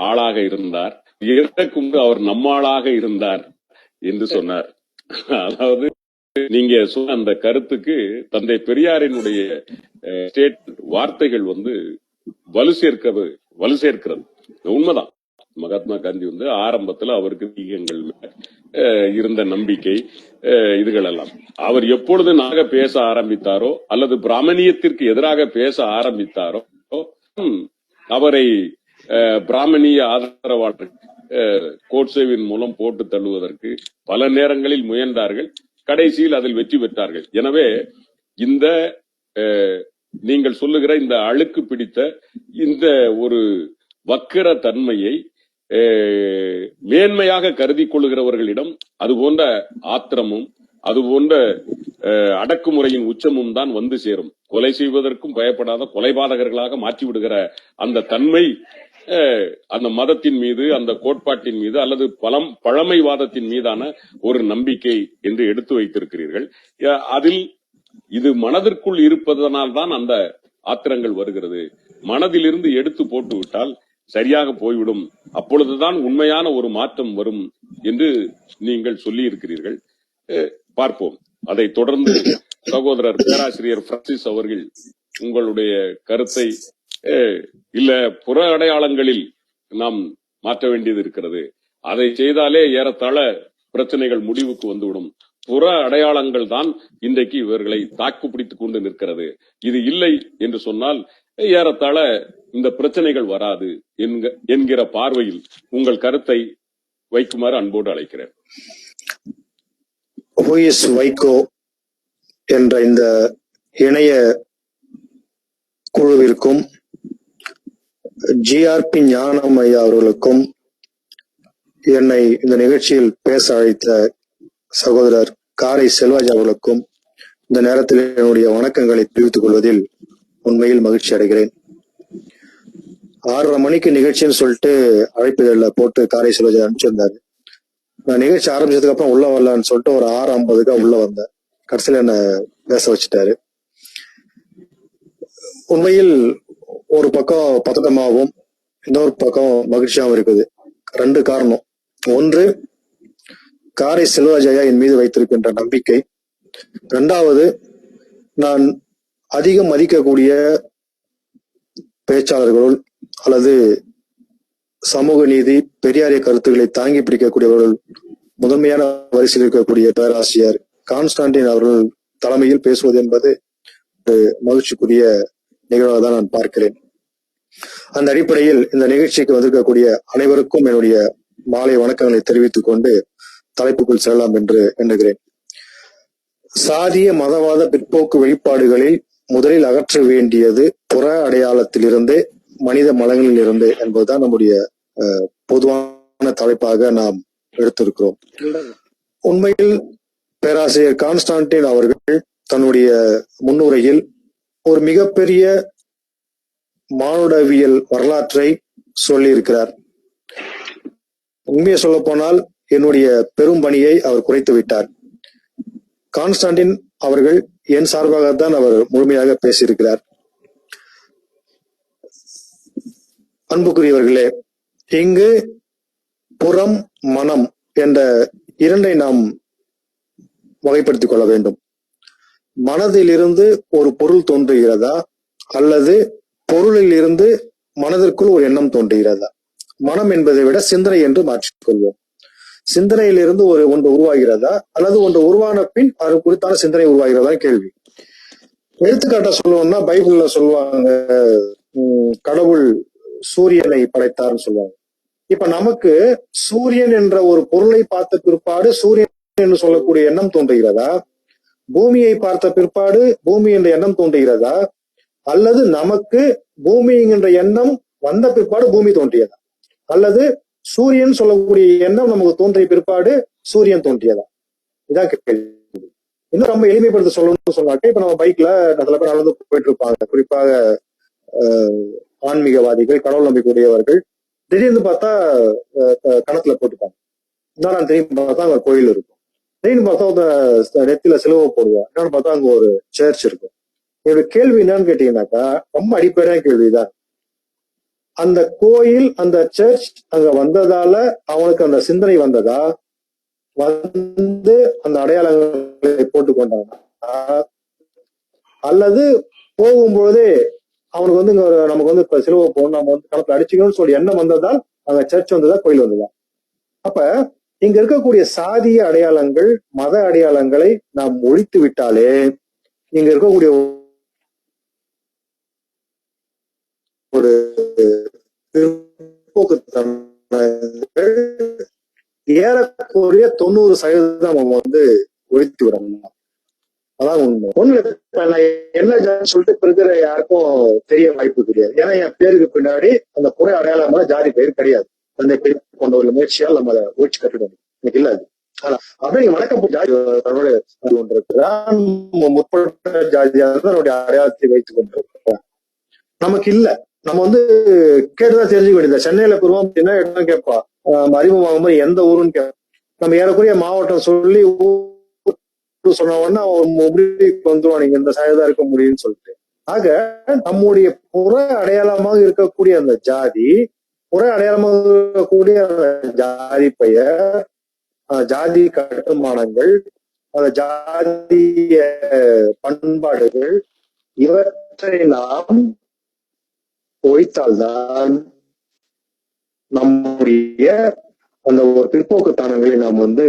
ஆளாக இருந்தார், இறக்கும் அவர் நம்மாளாக இருந்தார் என்று சொன்னார். அதாவது நீங்க சொன்ன அந்த கருத்துக்கு தந்தை பெரியாரினுடைய வார்த்தைகள் வலு சேர்க்கிறது. உண்மைதான். மகாத்மா காந்தி ஆரம்பத்துல அவருக்கு தீகங்கள் இருந்த நம்பிக்கை இதுகள் எல்லாம், அவர் எப்பொழுது நாக பேச ஆரம்பித்தாரோ அல்லது பிராமணியத்திற்கு எதிராக பேச ஆரம்பித்தாரோ அவரை பிராமணிய ஆதரவாளர்கள் கோட்சேவின் மூலம் போட்டு தள்ளுவதற்கு பல நேரங்களில் முயன்றார்கள். கடைசியில் அதில் வெற்றி பெற்றார்கள். எனவே இந்த நீங்கள் சொல்லுகிற இந்த அழுக்கு பிடித்த இந்த ஒரு வக்கிர தன்மையை மேன்மையாக கருதி கொள்ளுகிறவர்களிடம் அது போன்ற ஆத்திரமும் அது போன்ற அடக்குமுறையின் உச்சமும் தான் வந்து சேரும். கொலை செய்வதற்கும் பயப்படாத கொலைபாதகர்களாக மாற்றிவிடுகிற அந்த தன்மை அந்த மதத்தின் மீது, அந்த கோட்பாட்டின் மீது அல்லது பழமைவாதத்தின் மீதான ஒரு நம்பிக்கை என்று எடுத்து வைத்திருக்கிறீர்கள். அதில் இது மனதிற்குள் இருப்பதனால் தான் அந்த ஆத்திரங்கள் வருகிறது. மனதிலிருந்து எடுத்து போட்டு விட்டால் சரியாக போய்விடும், அப்பொழுதுதான் உண்மையான ஒரு மாற்றம் வரும் என்று நீங்கள் சொல்லி இருக்கிறீர்கள். பார்ப்போம். அதை தொடர்ந்து சகோதரர் பேராசிரியர் பிரான்சிஸ் அவர்கள் உங்களுடைய கருத்தை, இல்ல புற அடையாளங்களில் நாம் மாற்ற வேண்டியது இருக்கிறது, அதை செய்தாலே ஏறத்தாழ பிரச்சனைகள் முடிவுக்கு வந்துவிடும், புற அடையாளங்கள் தான் இன்றைக்கு இவர்களை தாக்கு பிடித்துக் கொண்டு நிற்கிறது, இது இல்லை என்று சொன்னால் ஏறத்தாழ இந்த பிரச்சனைகள் வராது என்கிற பார்வையில் உங்கள் கருத்தை வைக்குமாறு அன்போடு அழைக்கிறேன். Who is வைகோ என்ற இந்த இணைய குழுவிற்கும் ஜிஆர்பி ஞானம் ஐயா அவர்களுக்கும் என்னை இந்த நிகழ்ச்சியில் பேச அழைத்த சகோதரர் காரை செல்வராஜ் அவர்களுக்கும் இந்த நேரத்தில் என்னுடைய வணக்கங்களை தெரிவித்துக் கொள்வதில் உண்மையில் மகிழ்ச்சி அடைகிறேன். 6:30 மணிக்கு நிகழ்ச்சின்னு சொல்லிட்டு அழைப்புகளில் போட்டு காரை செல்வராஜ் அனுப்பிச்சிருந்தாரு. நான் நிகழ்ச்சி ஆரம்பிச்சதுக்கு அப்புறம் உள்ள வரலான்னு சொல்லிட்டு ஒரு 6:50 உள்ள வந்தேன். கடைசியில என்ன பேச வச்சுட்டாரு. உண்மையில் ஒரு பக்கம் பதட்டமாகவும் இன்னொரு பக்கம் மகிழ்ச்சியாகவும் இருக்குது. 2 காரணம். ஒன்று, காரை செல்வராஜ் ஐயா என் மீது வைத்திருக்கின்ற நம்பிக்கை. 2வது, நான் அதிகம் மதிக்கக்கூடிய பேச்சாளர்களுள் அல்லது சமூக நீதி பெரியாரிய கருத்துக்களை தாங்கி பிடிக்கக்கூடியவர்கள் முதன்மையான வரிசையில் இருக்கக்கூடிய பேராசிரியர் கான்ஸ்டான்டின் அவர்கள் தலைமையில் பேசுவது என்பது மகிழ்ச்சிக்குரிய நிகழ்வாக தான் நான் பார்க்கிறேன். அந்த அடிப்படையில் இந்த நிகழ்ச்சிக்கு வந்திருக்கக்கூடிய அனைவருக்கும் என்னுடைய மாலை வணக்கங்களை தெரிவித்துக் கொண்டு தலைப்புக்குள் செல்லலாம் என்று எண்ணுகிறேன். சாதிய மதவாத பிற்போக்கு வெளிப்பாடுகளில் முதலில் அகற்ற வேண்டியது புற அடையாளத்திலிருந்து, மனித மலங்களில் இருந்து என்பதுதான் நம்முடைய பொதுவான தலைப்பாக நாம் எடுத்திருக்கிறோம். உண்மையில் பேராசிரியர் கான்ஸ்டான்டின் அவர்கள் தன்னுடைய முன்னுரையில் ஒரு மிகப்பெரிய மானுடவியல் வரலாற்றை சொல்லியிருக்கிறார். உண்மையை சொல்ல போனால் என்னுடைய பெரும் பணியை அவர் குறைத்து விட்டார். கான்ஸ்டான்டின் அவர்கள் என் சார்பாகத்தான் அவர் முழுமையாக பேசியிருக்கிறார். அன்புக்குரியவர்களே, இங்கு புறம் மனம் என்ற இரண்டை நாம் வகைப்படுத்திக் கொள்ள வேண்டும். மனதிலிருந்து ஒரு பொருள் தோன்றுகிறதா அல்லது பொருளில் இருந்து மனதிற்குள் ஒரு எண்ணம் தோன்றுகிறதா? மனம் என்பதை விட சிந்தனை என்று மாற்றிக்கொள்வோம். சிந்தனையிலிருந்து ஒன்று உருவாகிறதா அல்லது ஒன்று உருவான பின் அது குறித்தான சிந்தனை உருவாகிறதா கேள்வி. எடுத்துக்காட்டா சொல்லணும்னா பைபிள்ல சொல்லுவாங்க, கடவுள் சூரியனை படைத்தார்னு சொல்லுவாங்க. இப்ப நமக்கு சூரியன் என்ற ஒரு பொருளை பார்த்த பிற்பாடு சூரியன் என்று சொல்லக்கூடிய எண்ணம் தோன்றுகிறதா? பூமியை பார்த்த பிற்பாடு பூமி என்ற எண்ணம் தோன்றுகிறதா? அல்லது நமக்கு பூமி என்ற எண்ணம் வந்த பிற்பாடு பூமி தோன்றியதா? அல்லது சூரியன் சொல்லக்கூடிய எண்ணம் நமக்கு தோன்றிய பிற்பாடு சூரியன் தோன்றியதா? இதான் கேள்வி. இன்னும் ரொம்ப எளிமைப்படுத்த சொல்லணும்னு சொன்னாக்க, இப்ப நம்ம பைக்ல சில பேர் நடந்து போயிட்டு இருப்பாங்க, குறிப்பாக ஆன்மீகவாதிகள், கடவுள் நம்பிக்கையுடையவர்கள். திடீர்னு பார்த்தா கணத்துல போட்டுப்பாங்க. நான் திரும்பி பார்த்தா அங்க கோயில் இருக்கும். திடீர்னு பார்த்தா நெத்தில சிலுவை போடுவேன். என்னன்னு பார்த்தா அங்க ஒரு சர்ச் இருக்கும். என்னோட கேள்வி என்னன்னு கேட்டீங்கன்னாக்கா, ரொம்ப அடிப்படையான கேள்விதான். அந்த கோயில், அந்த சர்ச் அங்க வந்ததால அவனுக்கு அந்த சிந்தனை வந்ததா? வந்து அந்த அடையாளங்களை போட்டுக்கொண்டானா? அல்லது போகும்பொழுதே அவனுக்கு வந்து நமக்கு வந்து இப்ப சிலுவை போகணும், நம்ம வந்து கணத்துல அடிச்சுக்கணும்னு சொல்லி எண்ணம் வந்ததால் அங்க சர்ச் வந்ததா, கோயில் வந்ததா? அப்ப இங்க இருக்கக்கூடிய சாதிய அடையாளங்கள், மத அடையாளங்களை நாம் ஒழித்து விட்டாலே இங்க இருக்கக்கூடிய ஒரு ஏறக்குறைய 90% நம்ம வந்து ஒழித்து விடணும். அதான் உண்மை. ஒண்ணு என்ன சொல்லிட்டு இப்ப இருக்கிற யாருக்கும் தெரிய வாய்ப்பு கிடையாது. ஏன்னா என் பேருக்கு பின்னாடி அந்த புற அடையாளமான ஜாதி பெயர் கிடையாது. அந்த பெயர் கொண்ட ஒரு முயற்சியால் நம்ம அதை ஒழிச்சு கட்டிடணும். இன்னைக்கு இல்ல அது. ஆனா அப்படியே வணக்கம் ஜாதி தன்னுடைய முற்பட்ட ஜாதியாக தன்னுடைய அடையாளத்தை வைத்துக் கொண்டிருக்கிறோம். நமக்கு இல்ல. நம்ம வந்து கேட்டுதான் தெரிஞ்சுக்க வேண்டியது. சென்னையில பெறுவோம் அப்படின்னா இடம் கேட்பா, அறிமுகமாகும் போது எந்த ஊருன்னு கேட்போம். நம்ம ஏறக்குறைய மாவட்டம் சொல்லி சொன்ன உடனே முடிவுக்கு வந்துருவான், நீங்க இந்த சைடுதான் இருக்க முடியும்னு சொல்லிட்டு. ஆக நம்முடைய புற அடையாளமாக இருக்கக்கூடிய அந்த ஜாதி, புற அடையாளமாக இருக்கக்கூடிய அந்த ஜாதி பெயர், ஜாதி கட்டுமானங்கள், அந்த ஜாதிய பண்பாடுகள், இவற்றை நாம் ஒழித்தால்தான் நம்முடைய அந்த ஒரு பிற்போக்குத்தனங்களை நாம் வந்து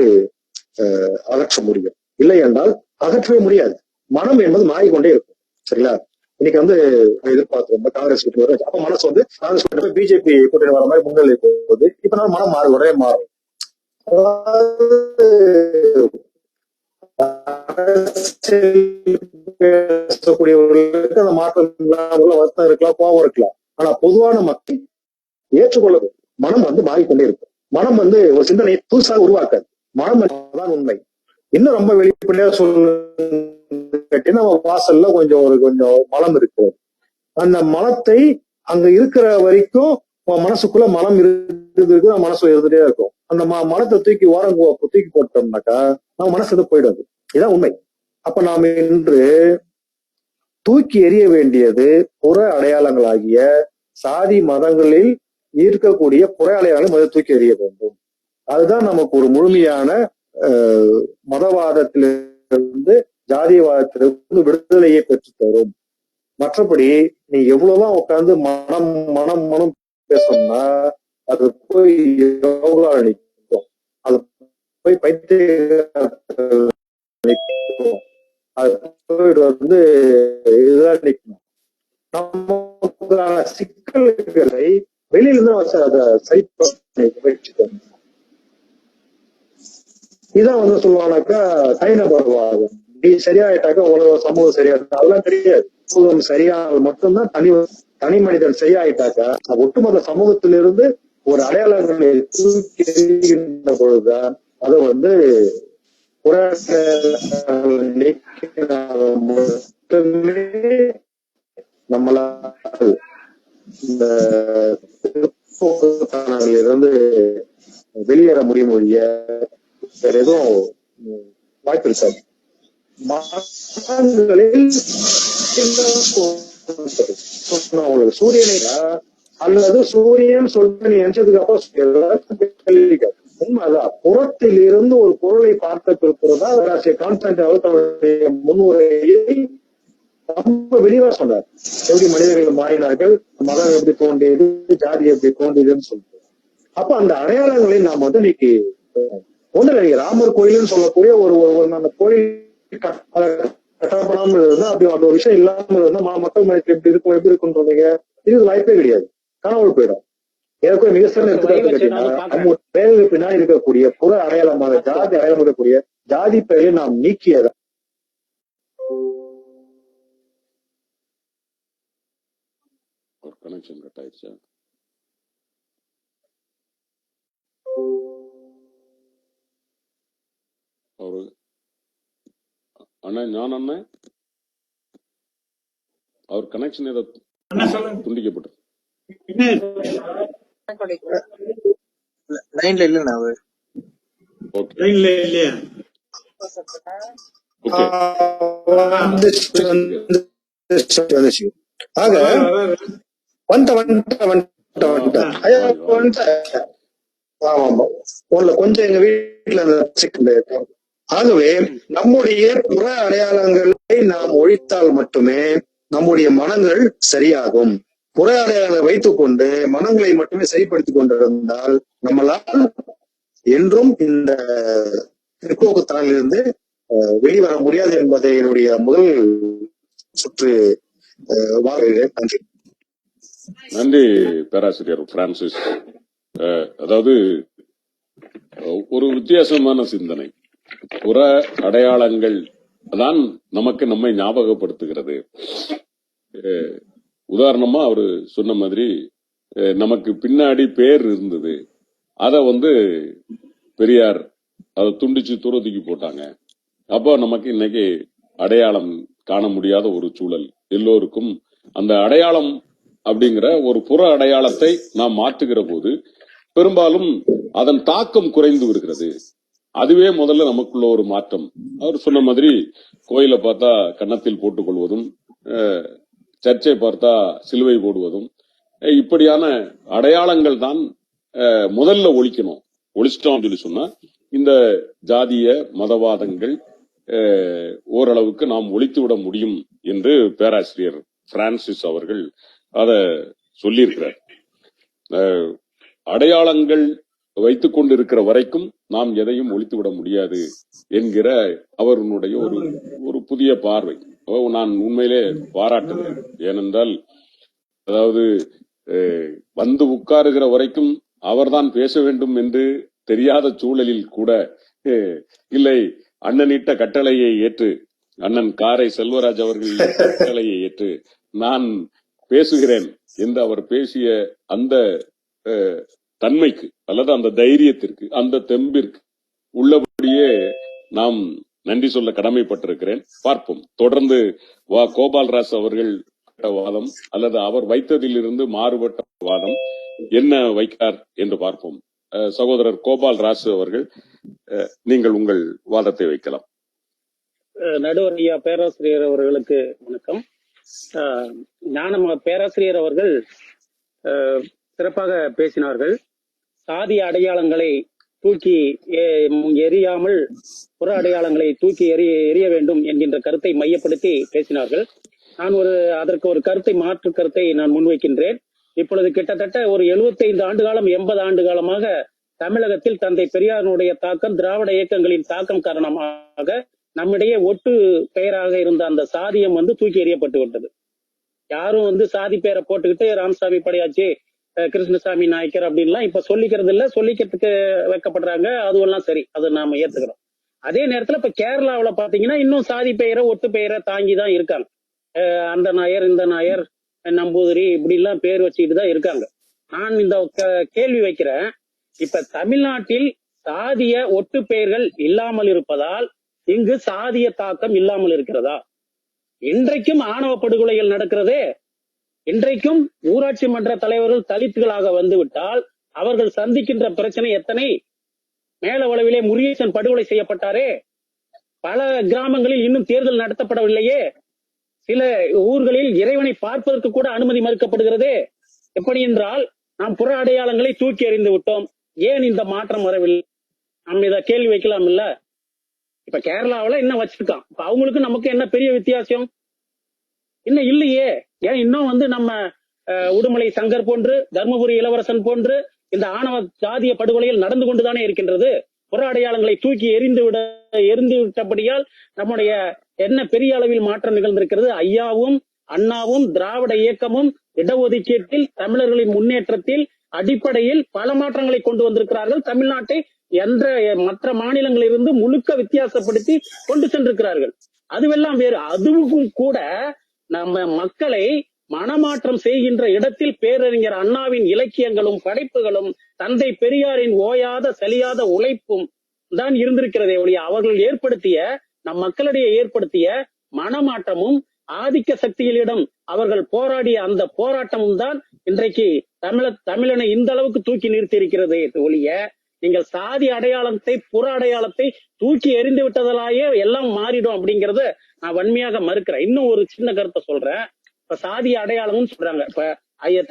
அகற்ற முடியும். இல்லை என்றால் அகற்றவே முடியாது. மனம் என்பது மாறிக்கொண்டே இருக்கும். சரிங்களா? இன்னைக்கு வந்து எதிர்பார்த்து காங்கிரஸ் கூட்டணி வரும். அப்ப மனசு வந்து காங்கிரஸ் கூட்டணி பிஜேபி கூட்டணி வர மாதிரி முன்னிலை போகுது. இப்ப நான் மனம் மாறும், உடனே மாறும். பேசக்கூடியவர்களுக்கு அந்த மாற்றம் வருத்தம் இருக்கலாம், கோபம் இருக்கலாம். ஆனா பொதுவான மக்கள் ஏற்றுக்கொள்ளது. மனம் வந்து மாறிக்கொண்டே இருக்கும். மனம் வந்து ஒரு சிந்தனையை புதுசாக உருவாக்காது. மனம் தான் உண்மை. இன்னும் ரொம்ப வெளிப்படையா நம்ம வாசல்ல கொஞ்சம் மலம் இருக்கு. அந்த மலத்தை அங்க இருக்கிற வரைக்கும் மனசுக்குள்ள மலம் இருக்கு, மனசு இருந்துட்டே இருக்கும். அந்த மலத்தை தூக்கி தூக்கி போட்டோம்னாக்கா நம்ம மனசு போயிடாது. இதான் உண்மை. அப்ப நாம் இன்று தூக்கி எறிய வேண்டியது புற அடையாளங்களாகிய சாதி மதங்களில் இருக்கக்கூடிய புற அடையாளங்களை முதல் தூக்கி எறிய வேண்டும். அதுதான் நமக்கு ஒரு முழுமையான மதவாதத்திலிருந்து ஜாதியவாதத்திலிருந்து விடுதலையை பெற்று தரும். மற்றபடி நீ எவ்வளவுதான் உட்கார்ந்து மனம் மனம் மனம் பேசணும்னா அது போய் யோகா நிற்கும், அது போய் பைத்தியம், அது போயிட்டு வந்து இதுதான் நிற்கணும். நமக்கான சிக்கல்களை வெளியிலிருந்து அதை சரி முயற்சிக்கணும். இதான் வந்து சொல்லுவானாக்கா தனிநபர்வாதம். நீ சரியாயிட்டாக்கா உலக சமூகம் சரியாயிட்டா, அதெல்லாம் கிடையாது. சமூகம் சரியானது மட்டும்தான் தனி மனிதன் சரியாயிட்டாக்கா ஒட்டுமொத்த சமூகத்திலிருந்து ஒரு அடையாளங்களை தூக்கி எறிகின்ற பொழுதுதான் அதை வந்து நம்மளால் இந்த இருந்து வெளியேற முடியும் ஒழிய வேற எதுவும் வாய்ப்பு இருக்காது. மதங்களில் உங்களுக்கு சூரியனை அல்லது சூரியன் சொல்ல நினைச்சதுக்கு அப்புறம் உண்மைதான். புறத்தில் இருந்து ஒரு பொருளை பார்த்த பிறப்புறதா கான்ஸ்டன்ட் அவர் தன்னுடைய முன்னுரையை ரொம்ப விரிவா சொன்னார். எப்படி மனிதர்கள் மாறினார்கள், மதம் எப்படி தோன்றியது, ஜாதி எப்படி தோன்றியதுன்னு சொல்லிட்டு. அப்ப அந்த அடையாளங்களை நாம் இன்னைக்கு ஒண்ணு இல்லை, ராமர் கோயில்னு சொல்லக்கூடிய ஒரு அந்த கோயில் கட்டப்படாமல் இருந்தா அப்படி அந்த ஒரு விஷயம் இல்லாமல் இருந்தா மக்கள் மனசுக்கு எப்படி இருக்குன்றீங்க, இது வாய்ப்பே கிடையாது, காணாமல் போயிடும். எனக்கு மிக சிறந்த எடுத்துக்காட்டு கேட்டீங்கன்னா பேருக்கு பின்னாடி இருக்கக்கூடிய புற அடையாளமாக ஜாதி அடையாளம் இருக்கக்கூடிய ஜாதி பெயரை நாம் நீக்கியதா ஒரு கனெக்ஷன் கட் ஆயிடுச்சா? அவரு அண்ணன் ஞான அண்ணன் அவர் கனெக்ஷன் ஏதோ துண்டிக்கப்பட்டது. லைன்ல இல்ல அவரு. ஓகே லைன்ல இல்லையா? ஓகே ஆக கொஞ்சம் எங்க வீட்டுல. ஆகவே நம்முடைய புற அடையாளங்களை நாம் ஒழித்தால் மட்டுமே நம்முடைய மனங்கள் சரியாகும். புற அடையாளங்களை வைத்துக் கொண்டு மனங்களை மட்டுமே சரிப்படுத்திக் கொண்டிருந்தால் நம்மளால் என்றும் இந்த பிற்போக்குத்தனிலிருந்து வெளிவர முடியாது என்பதை என்னுடைய முதல் சுற்று வாழ்கிறேன். நன்றி. நன்றி பேராசிரியர் பிரான்சிஸ். அதாவது ஒரு வித்தியாசமான சிந்தனை. புற அடையாளங்கள் தான் நமக்கு நம்மை ஞாபகப்படுத்துகிறது. உதாரணமா அவரு சொன்ன மாதிரி நமக்கு பின்னாடி பேர் இருந்தது, அத பெரியார் அதை துண்டிச்சு தூரத்துக்கு போட்டாங்க. அப்போ நமக்கு இன்னைக்கு அடையாளம் காண முடியாத ஒரு சூழல். எல்லோருக்கும் அந்த அடையாளம் அப்படிங்கிற ஒரு புற அடையாளத்தை நாம் மாற்றுகிற போது பெரும்பாலும் அதன் தாக்கம் குறைந்து வருகிறது. அதுவே முதல்ல நமக்குள்ள ஒரு மாற்றம். அவர் சொன்ன மாதிரி கோயிலை பார்த்தா கன்னத்தில் போட்டுக் கொள்வதும், சர்ச்சை பார்த்தா சிலுவை போடுவதும், இப்படியான அடையாளங்கள் தான் முதல்ல ஒழிக்கணும். ஒழிச்சிட்டோம் அப்படின்னு சொன்னா இந்த ஜாதிய மதவாதங்கள் ஓரளவுக்கு நாம் ஒழித்து விட முடியும் என்று பேராசிரியர் பிரான்சிஸ் அவர்கள் அத சொல்லியிருக்கிறார். அடையாளங்கள் வைத்துக் கொண்டிருக்கிற வரைக்கும் நாம் எதையும் ஒழித்து விட முடியாது என்கிற அவருடைய ஒரு புதிய பார்வை நான் உண்மையிலே பாராட்டுகிறேன். ஏனென்றால் அதாவது வந்து உட்காருகிற வரைக்கும் அவர்தான் பேச வேண்டும் என்று தெரியாத சூழலில் கூட இல்லை, அண்ணனிட்ட கட்டளையை ஏற்று, அண்ணன் காரை செல்வராஜ் அவர்கள் கட்டளையை ஏற்று நான் பேசுகிறேன் என்று அவர் பேசிய அந்த தன்மைக்கு அல்லது அந்த தைரியத்திற்கு, அந்த தெம்பிற்கு உள்ளபடியே நாம் நன்றி சொல்ல கடமைப்பட்டிருக்கிறேன். பார்ப்போம் தொடர்ந்து கோபால்ராஜ் அவர்கள் வாதம் அல்லது அவர் வைத்ததிலிருந்து மாறுபட்ட வாதம் என்ன வைக்கிறார் என்று பார்ப்போம். சகோதரர் கோபால்ராஜ் அவர்கள், நீங்கள் உங்கள் வாதத்தை வைக்கலாம். நடுவர் ஐயா பேராசிரியர் அவர்களுக்கு வணக்கம். ஞான பேராசிரியர் அவர்கள் சிறப்பாக பேசினார்கள். சாதி அடையாளங்களை தூக்கி எறியாமல் புற அடையாளங்களை தூக்கி எறிய வேண்டும் என்கின்ற கருத்தை மையப்படுத்தி பேசினார்கள். நான் அதற்கு ஒரு கருத்தை, மாற்று கருத்தை நான் முன்வைக்கின்றேன். இப்பொழுது கிட்டத்தட்ட ஒரு 75 ஆண்டு காலம் 80 ஆண்டு காலமாக தமிழகத்தில் தந்தை பெரியாருடைய தாக்கம், திராவிட இயக்கங்களின் தாக்கம் காரணமாக நம்மிடையே ஒட்டு பெயராக இருந்த அந்த சாதியம் தூக்கி எறியப்பட்டு விட்டது. யாரும் சாதி பெயரை போட்டுக்கிட்டு ராமசாமி படையாச்சி, கிருஷ்ணசாமி நாயக்கர் அப்படின்லாம் இப்ப சொல்லிக்கிறது இல்ல, சொல்லிக்கிறதுக்கு வைக்கப்படுறாங்க. அதுவெல்லாம் சரி, அதை நாம ஏத்துக்கிறோம். அதே நேரத்துல இப்ப கேரளாவில பாத்தீங்கன்னா இன்னும் சாதி பெயரை ஒட்டு பெயரை தாங்கிதான் இருக்காங்க. அந்த நாயர், இந்த நாயர், நம்பூதிரி இப்படி எல்லாம் பேர் வச்சுக்கிட்டு தான் இருக்காங்க. நான் இந்த கேள்வி வைக்கிறேன். இப்ப தமிழ்நாட்டில் சாதிய ஒட்டு பெயர்கள் இல்லாமல் இருப்பதால் இங்கு சாதிய தாக்கம் இல்லாமல் இருக்கிறதா? இன்றைக்கும் ஆணவ படுகொலைகள் நடக்கிறதே இன்றைக்கும் ஊராட்சி மன்ற தலைவர்கள் தலித்துகளாக வந்துவிட்டால் அவர்கள் சந்திக்கின்ற பிரச்சனை எத்தனை? மேலவளவிலே முருகேசன் படுகொலை செய்யப்பட்டாரே, பல கிராமங்களில் இன்னும் தேர்தல் நடத்தப்படவில்லையே, சில ஊர்களில் இறைவனை பார்ப்பதற்கு கூட அனுமதி மறுக்கப்படுகிறதே. எப்படி என்றால் நாம் புற அடையாளங்களை தூக்கி எறிந்து விட்டோம். ஏன் இந்த மாற்றம் வரவில்லை? நம்ம இத கேள்வி வைக்கலாம் இல்ல? இப்ப கேரளாவில இன்னும் வச்சிருக்கான். இப்ப அவங்களுக்கு நமக்கு என்ன பெரிய வித்தியாசம்? இன்னும் இல்லையே. ஏன் இன்னும் நம்ம உடுமலை சங்கர் போன்று, தர்மபுரி இளவரசன் போன்று இந்த ஆணவ ஜாதிய படுகொலைகள் நடந்து கொண்டுதானே இருக்கின்றது. புற அடையாளங்களை தூக்கி எறிந்து விட்டபடியால் நம்முடைய என்ன பெரிய அளவில் மாற்றம் நிகழ்ந்திருக்கிறது. ஐயாவும் அண்ணாவும் திராவிட இயக்கமும் இடஒதுக்கீட்டில் தமிழர்களின் முன்னேற்றத்தில் அடிப்படையில் பல மாற்றங்களை கொண்டு வந்திருக்கிறார்கள். தமிழ்நாட்டை மற்ற மாநிலங்களிலிருந்து முழுக்க வித்தியாசப்படுத்தி கொண்டு சென்றிருக்கிறார்கள். அதுவெல்லாம் வேறு. அதுவும் கூட நம்ம மக்களை மனமாற்றம் செய்கின்ற இடத்தில் பேரறிஞர் அண்ணாவின் இலக்கியங்களும் படைப்புகளும் தந்தை பெரியாரின் ஓயாத சலியாத உழைப்பும் தான் இருந்திருக்கிறதே ஒழிய அவர்கள் ஏற்படுத்திய நம் மக்களிடையே ஏற்படுத்திய மனமாற்றமும் ஆதிக்க சக்திகளிடம் அவர்கள் போராடிய அந்த போராட்டமும் தான் இன்றைக்கு தமிழனை இந்த அளவுக்கு தூக்கி நிறுத்தி இருக்கிறது ஒழிய நீங்கள் சாதி அடையாளத்தை புற அடையாளத்தை தூக்கி எறிந்து விட்டதாலேயே எல்லாம் மாறிடும் அப்படிங்கறத நான் வன்மையாக மறுக்கிறேன். இன்னும் ஒரு சின்ன கருத்தை சொல்றேன். இப்ப சாதி அடையாளம்னு சொல்றாங்க. இப்ப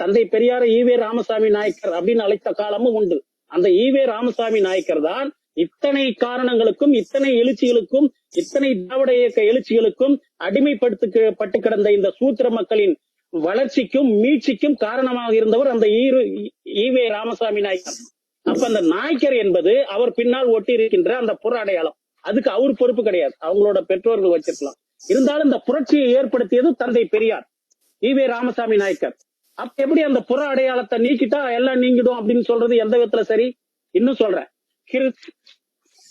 தந்தை பெரியார ஈவே ராமசாமி நாயக்கர் அப்படின்னு அழைத்த காலமும் உண்டு. அந்த ஈவே ராமசாமி நாயக்கர் தான் இத்தனை காரணங்களுக்கும் இத்தனை எழுச்சிகளுக்கும் இத்தனை திராவிட இயக்க எழுச்சிகளுக்கும் அடிமைப்படுத்தப்பட்டு கிடந்த இந்த சூத்திர மக்களின் வளர்ச்சிக்கும் மீட்சிக்கும் காரணமாக இருந்தவர் அந்த ஈவே ராமசாமி நாயக்கர். அப்ப அந்த நாயக்கர் என்பது அவர் பின்னால் ஒட்டி இருக்கின்ற அந்த புற அடையாளம். அதுக்கு அவர் பொறுப்பு கிடையாது, அவங்களோட பெற்றோர்கள் வச்சிருக்கலாம். இருந்தாலும் இந்த புரட்சியை ஏற்படுத்தியது தந்தை பெரியார், ஈவே ராமசாமி நாயக்கர். அப்ப எப்படி அந்த புற அடையாளத்தை நீக்கிட்டா எல்லாம் நீங்கிடும் அப்படின்னு சொல்றது எந்த விதத்துல சரி? இன்னும் சொல்றேன்,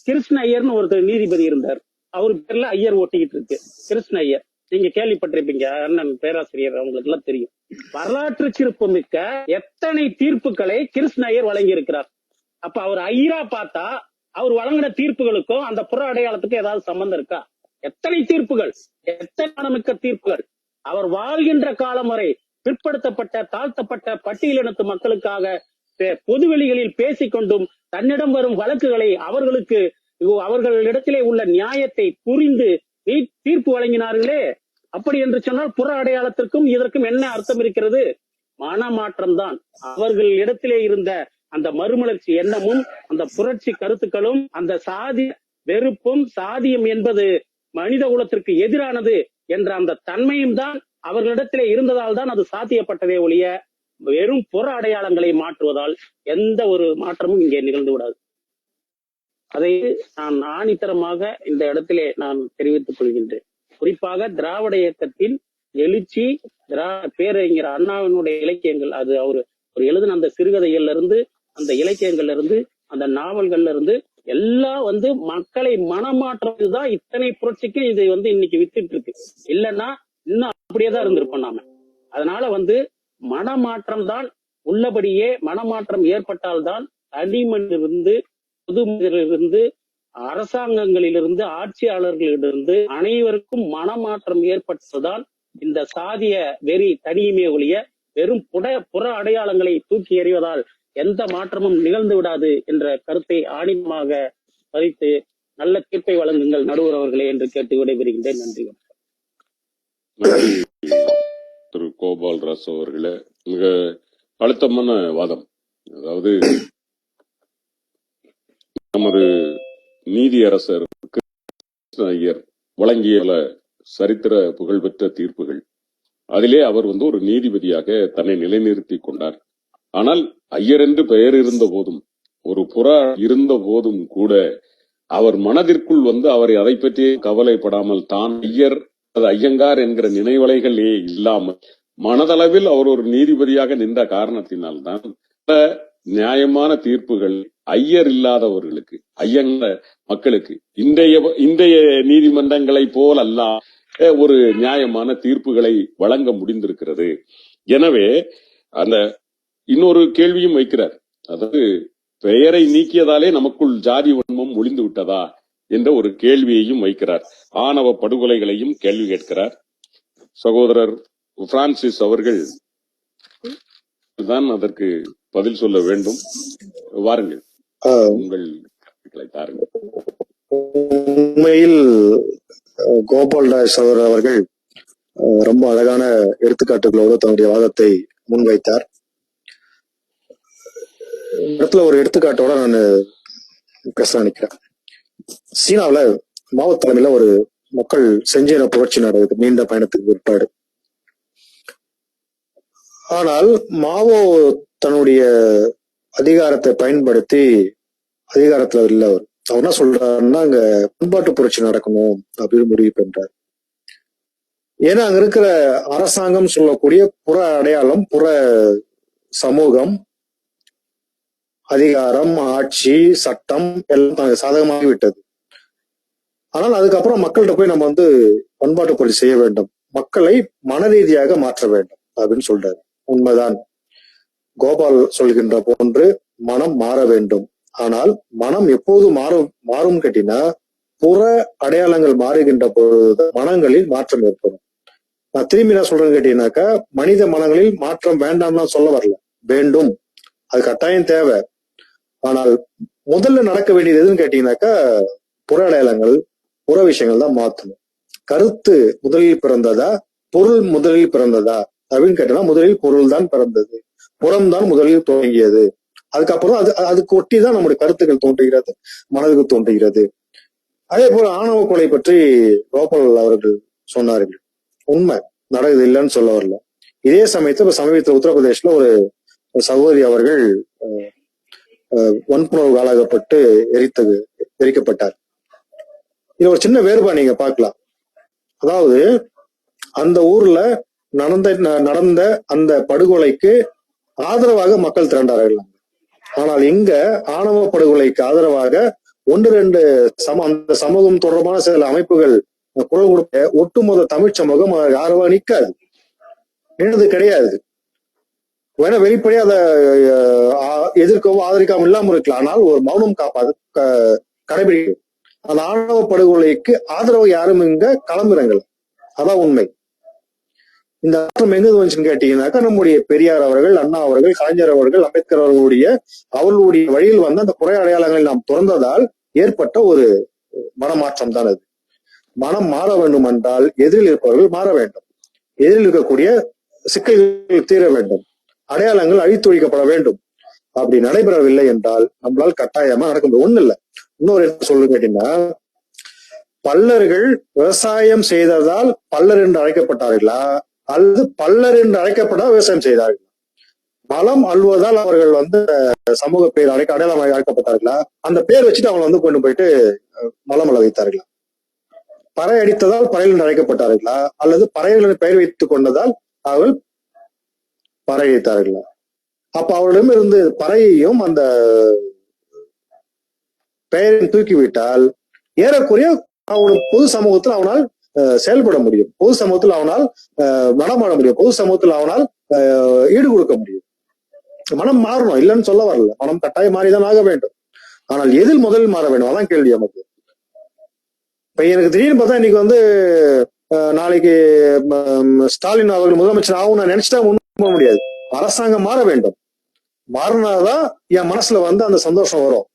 கிருஷ்ண ஐயர்னு ஒருத்தர் நீதிபதி இருந்தார். அவர் பேர்ல ஐயர் ஓட்டிக்கிட்டு இருக்கு, கிருஷ்ண ஐயர். நீங்க கேள்விப்பட்டிருப்பீங்க, அண்ணன் பேராசிரியர், அவங்களுக்கு எல்லாம் தெரியும். வரலாற்று சிறப்பு மிக்க எத்தனை தீர்ப்புகளை கிருஷ்ண ஐயர் வழங்கி இருக்கிறார். அப்ப அவர் ஐயரா பார்த்தா அவர் வழங்கின தீர்ப்புகளுக்கும் அந்த புற அடையாளத்துக்கும் ஏதாவது சம்பந்தம் இருக்கா? எத்தனை தீர்ப்புகள், எத்தனை மிக்க தீர்ப்புகள். அவர் வாழ்கின்ற காலம் வரை பிற்படுத்தப்பட்ட தாழ்த்தப்பட்ட பட்டியலினத்து மக்களுக்காக பொதுவெளிகளில் பேசிக்கொண்டும் தன்னிடம் வரும் வழக்குகளை அவர்களிடத்திலே உள்ள நியாயத்தை புரிந்து தீர்ப்பு வழங்கினார்களே. அப்படி என்று சொன்னால் புற அடையாளத்திற்கும் இதற்கும் என்ன அர்த்தம் இருக்கிறது? மனமாற்றம் தான். அவர்கள் இடத்திலே இருந்த அந்த மறுமலர்ச்சி எண்ணமும் அந்த புரட்சி கருத்துக்களும் அந்த சாதி வெறுப்பும் சாதியம் என்பது மனித குலத்திற்கு எதிரானது என்ற அந்த தன்மையும் தான் அவர்களிடத்திலே இருந்ததால் தான் அது சாத்தியப்பட்டதே ஒழிய வெறும் புற அடையாளங்களை மாற்றுவதால் எந்த ஒரு மாற்றமும் இங்கே நிகழ்ந்து விடாது. அதை நான் ஆணித்தரமாக இந்த இடத்திலே நான் தெரிவித்துக் கொள்கின்றேன். குறிப்பாக திராவிட இயக்கத்தின் எழுச்சி, பேரறிஞர் அண்ணாவினுடைய இலக்கியங்கள், அது அவர் எழுதின அந்த சிறுகதைகள்ல இருந்து, அந்த இலக்கியங்கள்ல இருந்து, அந்த நாவல்கள்ல இருந்து எல்லாம் மக்களை மனமாற்றுவதுதான் இத்தனை புரட்சிக்கு இது இன்னைக்கு வித்துட்டு இருக்கு. இல்லைன்னா இன்னும் அப்படியேதான் இருந்திருப்போம் நாம. அதனால மனமாற்றம் தான் உள்ளபடியே. மனமாற்றம் ஏற்பட்டால்தான் தனிமனிலிருந்து, பொதுமனிதரிலிருந்து, அரசாங்கங்களிலிருந்து, ஆட்சியாளர்களிலிருந்து அனைவருக்கும் மனமாற்றம் ஏற்பட்டதுதான் இந்த சாதிய வெறி தனியுமே ஒழிய வெறும் புற அடையாளங்களை தூக்கி எறிவதால் எந்த மாற்றமும் நிகழ்ந்து விடாது என்ற கருத்தை ஆணிமாக பதித்து நல்ல தீர்ப்பை வழங்குங்கள் நடுவர் அவர்களே என்று கேட்டு விடைபெறுகின்றேன். நன்றி. நன்றி திரு கோபால்ராஜ் அவர்களே. மிக அழுத்தமான வாதம். அதாவது நமது நீதியரசர் ஐயர் வழங்கிய சரித்திர புகழ்பெற்ற தீர்ப்புகள், அதிலே அவர் ஒரு நீதிபதியாக தன்னை நிலைநிறுத்தி கொண்டார். ஆனால் ஐயர் என்று பெயர் இருந்த போதும், ஒரு புற இருந்த போதும் கூட அவர் மனதிற்குள் அவரை அதை பற்றி கவலைப்படாமல், தான் ஐயர் ஐயங்கார் என்கிற நினைவலைகளே இல்லாமல் மனதளவில் அவர் ஒரு நீதிபதியாக நின்ற காரணத்தினால்தான் நியாயமான தீர்ப்புகள் ஐயர் இல்லாதவர்களுக்கு, ஐயங்க மக்களுக்கு இன்றைய நீதிமன்றங்களை போல் அல்ல ஒரு நியாயமான தீர்ப்புகளை வழங்க முடிந்திருக்கிறது. எனவே அந்த இன்னொரு கேள்வியும் வைக்கிறார். அதாவது பெயரை நீக்கியதாலே நமக்குள் ஜாதி வன்மம் ஒளிந்து விட்டதா என்ற ஒரு கேள்வியையும் வைக்கிறார். ஆணவ படுகொலைகளையும் கேள்வி கேட்கிறார். சகோதரர் பிரான்சிஸ் அவர்கள் தான் அதற்கு பதில் சொல்ல வேண்டும். வாருங்கள், ஆஹ் உங்கள் கருத்துக்களை தாருங்கள். உண்மையில் கோபால்தாஸ் அவர்கள் ரொம்ப அழகான எடுத்துக்காட்டுகளோடு தன்னுடைய வாதத்தை முன்வைத்தார். இடத்துல ஒரு எடுத்துக்காட்டோட நான் பேச நினைக்கிறேன். சீனாவுல மாவோ தலைமையில ஒரு மக்கள் செஞ்சேன புரட்சி நடக்குது, நீண்ட பயணத்துக்கு பிற்பாடு. ஆனால் மாவோ தன்னுடைய அதிகாரத்தை பயன்படுத்தி அதிகாரத்துல இல்ல அவர் என்ன சொல்றாருன்னா, அங்க பண்பாட்டு புரட்சி நடக்கணும் அப்படின்னு முடிவு பண்றாரு. ஏன்னா அங்க இருக்கிற அரசாங்கம் சொல்லக்கூடிய புற அடையாளம், புற சமூகம், அதிகாரம், ஆட்சி, சட்டம் எல்லாம் சாதகமாகி விட்டது. ஆனால் அதுக்கப்புறம் மக்கள்கிட்ட போய் நம்ம பண்பாட்டு புரட்சி செய்ய வேண்டும், மக்களை மனரீதியாக மாற்ற வேண்டும் அப்படின்னு சொல்றாரு. உண்மைதான், கோபால் சொல்கின்ற போன்று மனம் மாற வேண்டும். ஆனால் மனம் எப்போது மாறும் கேட்டீங்கன்னா, புற அடையாளங்கள் மாறுகின்ற பொழுது மனங்களில் மாற்றம் ஏற்படும். நான் திரும்பி என்ன சொல்றேன்னு கேட்டீங்கன்னாக்கா, மனித மனங்களில் மாற்றம் வேண்டாம்னு சொல்ல வரல, வேண்டும், அது கட்டாயம் தேவை. ஆனால் முதல்ல நடக்க வேண்டியது எதுன்னு கேட்டீங்கன்னாக்கா, புற அடையாளங்கள், புற விஷயங்கள் தான் மாற்றணும். கருத்து முதலில் பிறந்ததா, பொருள் முதலில் பிறந்ததா அப்படின்னு கேட்டீங்கன்னா, முதலில் பொருள் தான் பிறந்தது, புறம்தான் முதலில் துவங்கியது. அதுக்கப்புறம் அதுக்கு ஒட்டிதான் நம்முடைய கருத்துக்கள் தோன்றுகிறது, மனதுக்கு தோன்றுகிறது. அதே போல ஆணவ கொலை பற்றி கோபால் அவர்கள் சொன்னார்கள். உண்மை, நடக்குது இல்லைன்னு சொல்ல வரல. இதே சமயத்துல சமீபத்தில் உத்தரப்பிரதேஷ்ல ஒரு சகோதரி அவர்கள் வன்புணர்வுக்கு ஆளாகப்பட்டு எரிக்கப்பட்டார். இது ஒரு சின்ன வேறுபாடு நீங்க பார்க்கலாம். அதாவது அந்த ஊர்ல நடந்த அந்த படுகொலைக்கு ஆதரவாக மக்கள் திரண்டார்கள். ஆனால் இங்க ஆணவ படுகொலைக்கு ஆதரவாக ஒன்று ரெண்டு அந்த சமூகம் தொடர்பான சில அமைப்புகள் குரல் கொடுக்க ஒட்டுமொத்த தமிழ் சமூகம் ஆதரவா நிற்காது, நின்றது கிடையாது. வேணா வெளிப்படையா அதை எதிர்க்கவும் ஆதரிக்காம இல்லாம இருக்கலாம், ஆனால் ஒரு மௌனம் காப்பாது கடைபிடிக்கும். அந்த ஆணவ படுகொலைக்கு ஆதரவு யாரும் இங்க களமிறங்கல, அதான் உண்மை. இந்த மாற்றம் எங்க வந்துச்சுன்னு கேட்டீங்கன்னாக்கா, நம்முடைய பெரியார் அவர்கள், அண்ணா அவர்கள், கலைஞர் அவர்கள், அம்பேத்கர் அவர்களுடைய வழியில் வந்த அந்த புற அடையாளங்களை நாம் துறந்ததால் ஏற்பட்ட ஒரு மனமாற்றம் தான் அது. மனம் மாற வேண்டும் என்றால் எதிரில் இருப்பவர்கள் மாற வேண்டும், எதிரில் இருக்கக்கூடிய சிக்கல்கள் தீர வேண்டும், அடையாளங்கள் அழித்தொழிக்கப்பட வேண்டும். அப்படி நடைபெறவில்லை என்றால் நம்மளால் கட்டாயமா நடக்க முடியும். ஒண்ணு இல்ல, இன்னொரு இடத்துல சொல்லு கேட்டீங்கன்னா, பல்லர்கள் விவசாயம் செய்ததால் பல்லர் என்று அழைக்கப்பட்டார்களா, அல்லது பல்லர் என்று அழைக்கப்பட விவசாயம் செய்தார்கள்? மலம் அள்ளுவதால் அவர்கள் சமூக பேர் அடையாளமாக அழைக்கப்பட்டார்களா? அந்த பேர் வச்சுட்டு அவங்க கொண்டு போயிட்டு மலம் அள்ள வைத்தார்களா? பறை அடித்ததால் பறையில் என்று அழைக்கப்பட்டார்களா, அல்லது பறைகள் பெயர் வைத்துக் கொண்டதால் அவர்கள் பறை அடித்தார்களா? அப்ப அவர்களிடம் இருந்து பறையையும் அந்த பெயரையும் தூக்கிவிட்டால் ஏறக்குறைய அவனுடைய பொது சமூகத்தில் அவனால் செயல்பட முடியும், பொது சமூகத்தில் அவனால் நடமாட முடியும், பொது சமூகத்தில் அவனால் ஈடு கொடுக்க முடியும். மனம் மாறணும், இல்லைன்னு சொல்ல வரல, மனம் கட்டாயம் மாறிதான் ஆக வேண்டும். ஆனால் எதில் முதலில் மாற வேண்டும், அதான் கேள்வி நமக்கு. இப்ப எனக்கு திடீர்னு பார்த்தா இன்னைக்கு நாளைக்கு ஸ்டாலின் அவர்கள் முதலமைச்சர் ஆகும் நான் நினைச்சிட்டா ஒண்ணும் பண்ண முடியாது. அரசாங்கம் மாற வேண்டும், மாறினாதான் என் மனசுல அந்த சந்தோஷம் வரும்.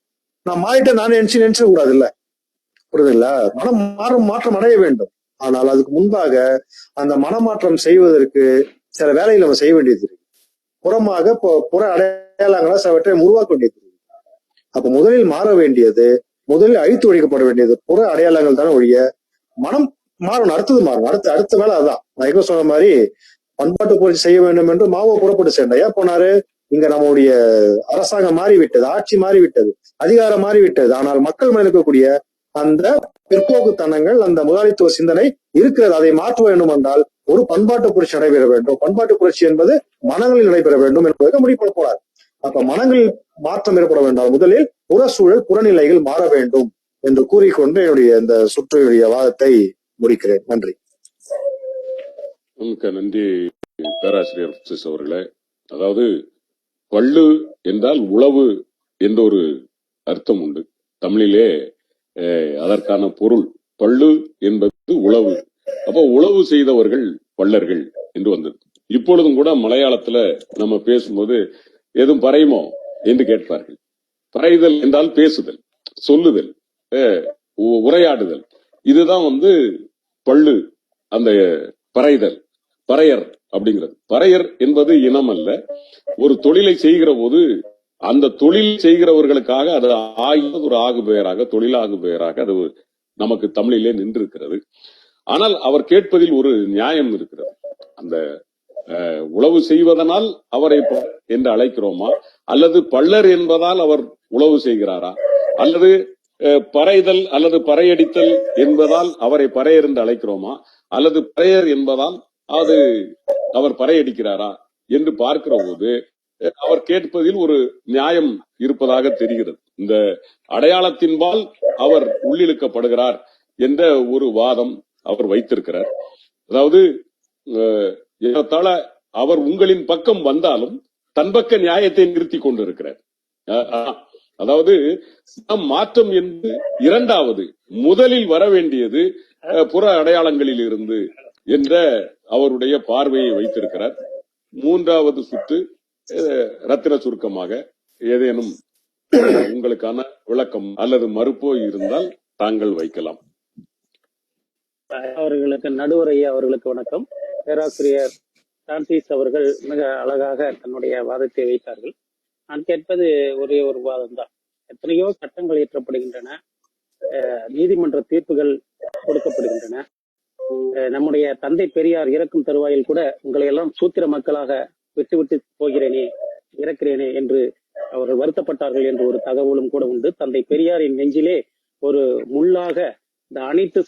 நான் மாறிட்டேன் நான் நினைச்சு கூடாது இல்ல, புரியுதுங்களா? மாற்றம் அடைய வேண்டும். ஆனால் அதுக்கு முன்பாக அந்த மனமாற்றம் செய்வதற்கு சில வேலைகளை நம்ம செய்ய வேண்டியது இருக்கு. புறமாக புற அடையாளங்களா சிலவற்றை உருவாக்க வேண்டியது இருக்கு. அப்ப முதலில் மாற வேண்டியது, முதலில் அழித்து ஒழிக்கப்பட வேண்டியது புற அடையாளங்கள் தானே ஒழிய மனம் மாறணும், அடுத்தது மாறணும். அடுத்த வேலை அதான். நான் எங்க சொன்ன மாதிரி பண்பாட்டு புரட்சி செய்ய வேண்டும் என்று மாவோ புறப்பட்டு சேர்ந்தா ஏன் போனாரு? இங்க நம்முடைய அரசாங்கம் மாறிவிட்டது, ஆட்சி மாறிவிட்டது, அதிகாரம் மாறிவிட்டது. ஆனால் மக்கள் மேல் இருக்கக்கூடிய அந்த பிற்போக்குத்தனங்கள், அந்த முதலாளித்துவ சிந்தனை இருக்கிறது. அதை மாற்ற வேண்டும் என்றால் ஒரு பண்பாட்டு புரட்சி நடைபெற வேண்டும். பண்பாட்டு புரட்சி என்பது மனங்களில் நடைபெற வேண்டும் என்பதற்கு முடிவு போறார். அப்ப மனங்களில் மாற்றம் ஏற்பட வேண்டாம், முதலில் புறச்சூழல் புறநிலைகள் மாற வேண்டும் என்று கூறிக்கொண்டு என்னுடைய இந்த சுற்றுடைய வாதத்தை முடிக்கிறேன். நன்றி. நன்றி பேராசிரியர் அவர்களே. அதாவது பள்ளு என்றால் உழவு என்ற ஒரு அர்த்தம் உண்டு தமிழிலே. அதற்கான பொருள் பள்ளு என்பது உழவு. அப்போ உழவு செய்தவர்கள் பல்லர்கள் என்று வந்தது. இப்பொழுதும் கூட மலையாளத்துல நம்ம பேசும்போது எதுவும் பறையுமோ என்று கேட்பார்கள். பறைதல் என்றால் பேசுதல், சொல்லுதல், உரையாடுதல். இதுதான் பள்ளு, அந்த பறைதல், பறையர் அப்படிங்கிறது. பறையர் என்பது இனம் அல்ல. ஒரு தொழிலை செய்கிற போது அந்த தொழில் செய்கிறவர்களுக்காக அது ஒரு ஆகு பெயராக, தொழிலாகு பெயராக அது நமக்கு தமிழிலே நின்றிருக்கிறது. ஆனால் அவர் கேட்பதில் ஒரு நியாயம் இருக்கிறது. அந்த உழவு செய்வதனால் அவரை என்று அழைக்கிறோமா, அல்லது பள்ளர் என்பதால் அவர் உழவு செய்கிறாரா, அல்லது பறைதல் அல்லது பறையடித்தல் என்பதால் அவரை பறையர் என்று அழைக்கிறோமா, அல்லது பறையர் என்பதால் அது அவர் பறையடிக்கிறாரா என்று பார்க்கிற போது அவர் கேட்பதில் ஒரு நியாயம் இருப்பதாக தெரிகிறது. இந்த அடையாளத்தின்பால் அவர் உள்ளிழுக்கப்படுகிறார் என்ற ஒரு வாதம் அவர் வைத்திருக்கிறார். அதாவது ஏறத்தாழ அவர் உங்களின் பக்கம் வந்தாலும் தன் பக்க நியாயத்தை நிறுத்தி கொண்டிருக்கிறார். அதாவது மாற்றம் என்று இரண்டாவது, முதலில் வர வேண்டியது புற அடையாளங்களில் இருந்து என்ற அவருடைய பார்வையை வைத்திருக்கிறார். மூன்றாவது சுற்று ரத்தின சுருக்கமாக ஏதேனும் உங்களுக்கான விளக்கம் அல்லது மறுப்போ இருந்தால் தாங்கள் வைக்கலாம். அவர்களுக்கு நடுவர் ஐயா அவர்களுக்கு வணக்கம். பேராசிரியர் பிரான்சிஸ் அவர்கள் மிக அழகாக தன்னுடைய வாதத்தை வைத்தார்கள். நான் கேட்பது ஒரே ஒரு வாதம் தான். எத்தனையோ சட்டங்கள் இயற்றப்படுகின்றன, நீதிமன்ற தீர்ப்புகள் கொடுக்கப்படுகின்றன. நம்முடைய தந்தை பெரியார் இறக்கும் தருவாயில் கூட உங்களை எல்லாம் சூத்திர மக்களாக விட்டு போகிறேனே, இறக்கிறேனே என்று அவர்கள் வருத்தப்பட்டார்கள் என்று ஒரு தகவலும் கூட உண்டு. தந்தை பெரியாரின் நெஞ்சிலே ஒரு முள்ளாக இந்த அனைத்து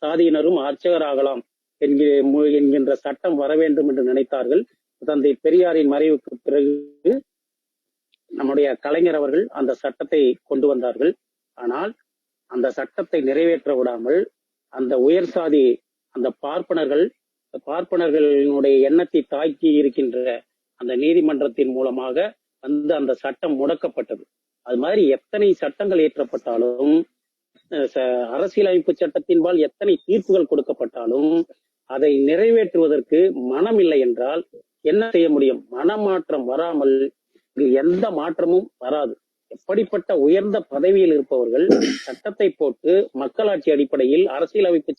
சாதியினரும் அர்ச்சகராகலாம் என்கின்ற சட்டம் வர வேண்டும் என்று நினைத்தார்கள். தந்தை பெரியாரின் மறைவுக்கு பிறகு நம்முடைய கலைஞர் அவர்கள் அந்த சட்டத்தை கொண்டு வந்தார்கள். ஆனால் அந்த சட்டத்தை நிறைவேற்ற விடாமல் அந்த உயர் சாதி, அந்த பார்ப்பனர்களினுடைய எண்ணத்தை தாக்கி இருக்கின்ற அந்த நீதிமன்றத்தின் மூலமாக அந்த சட்டம் முடக்கப்பட்டது. அது மாதிரி எத்தனை சட்டங்கள் இயற்றப்பட்டாலும், அரசியலமைப்பு சட்டத்தின்பால் எத்தனை தீர்ப்புகள் கொடுக்கப்பட்டாலும் அதை நிறைவேற்றுவதற்கு மனம் இல்லை என்றால் என்ன செய்ய முடியும்? மனமாற்றம் வராமல் எந்த மாற்றமும் வராது. எப்படிப்பட்ட உயர்ந்த பதவியில் இருப்பவர்கள் சட்டத்தை போட்டு மக்களாட்சி அடிப்படையில், அரசியலமைப்பு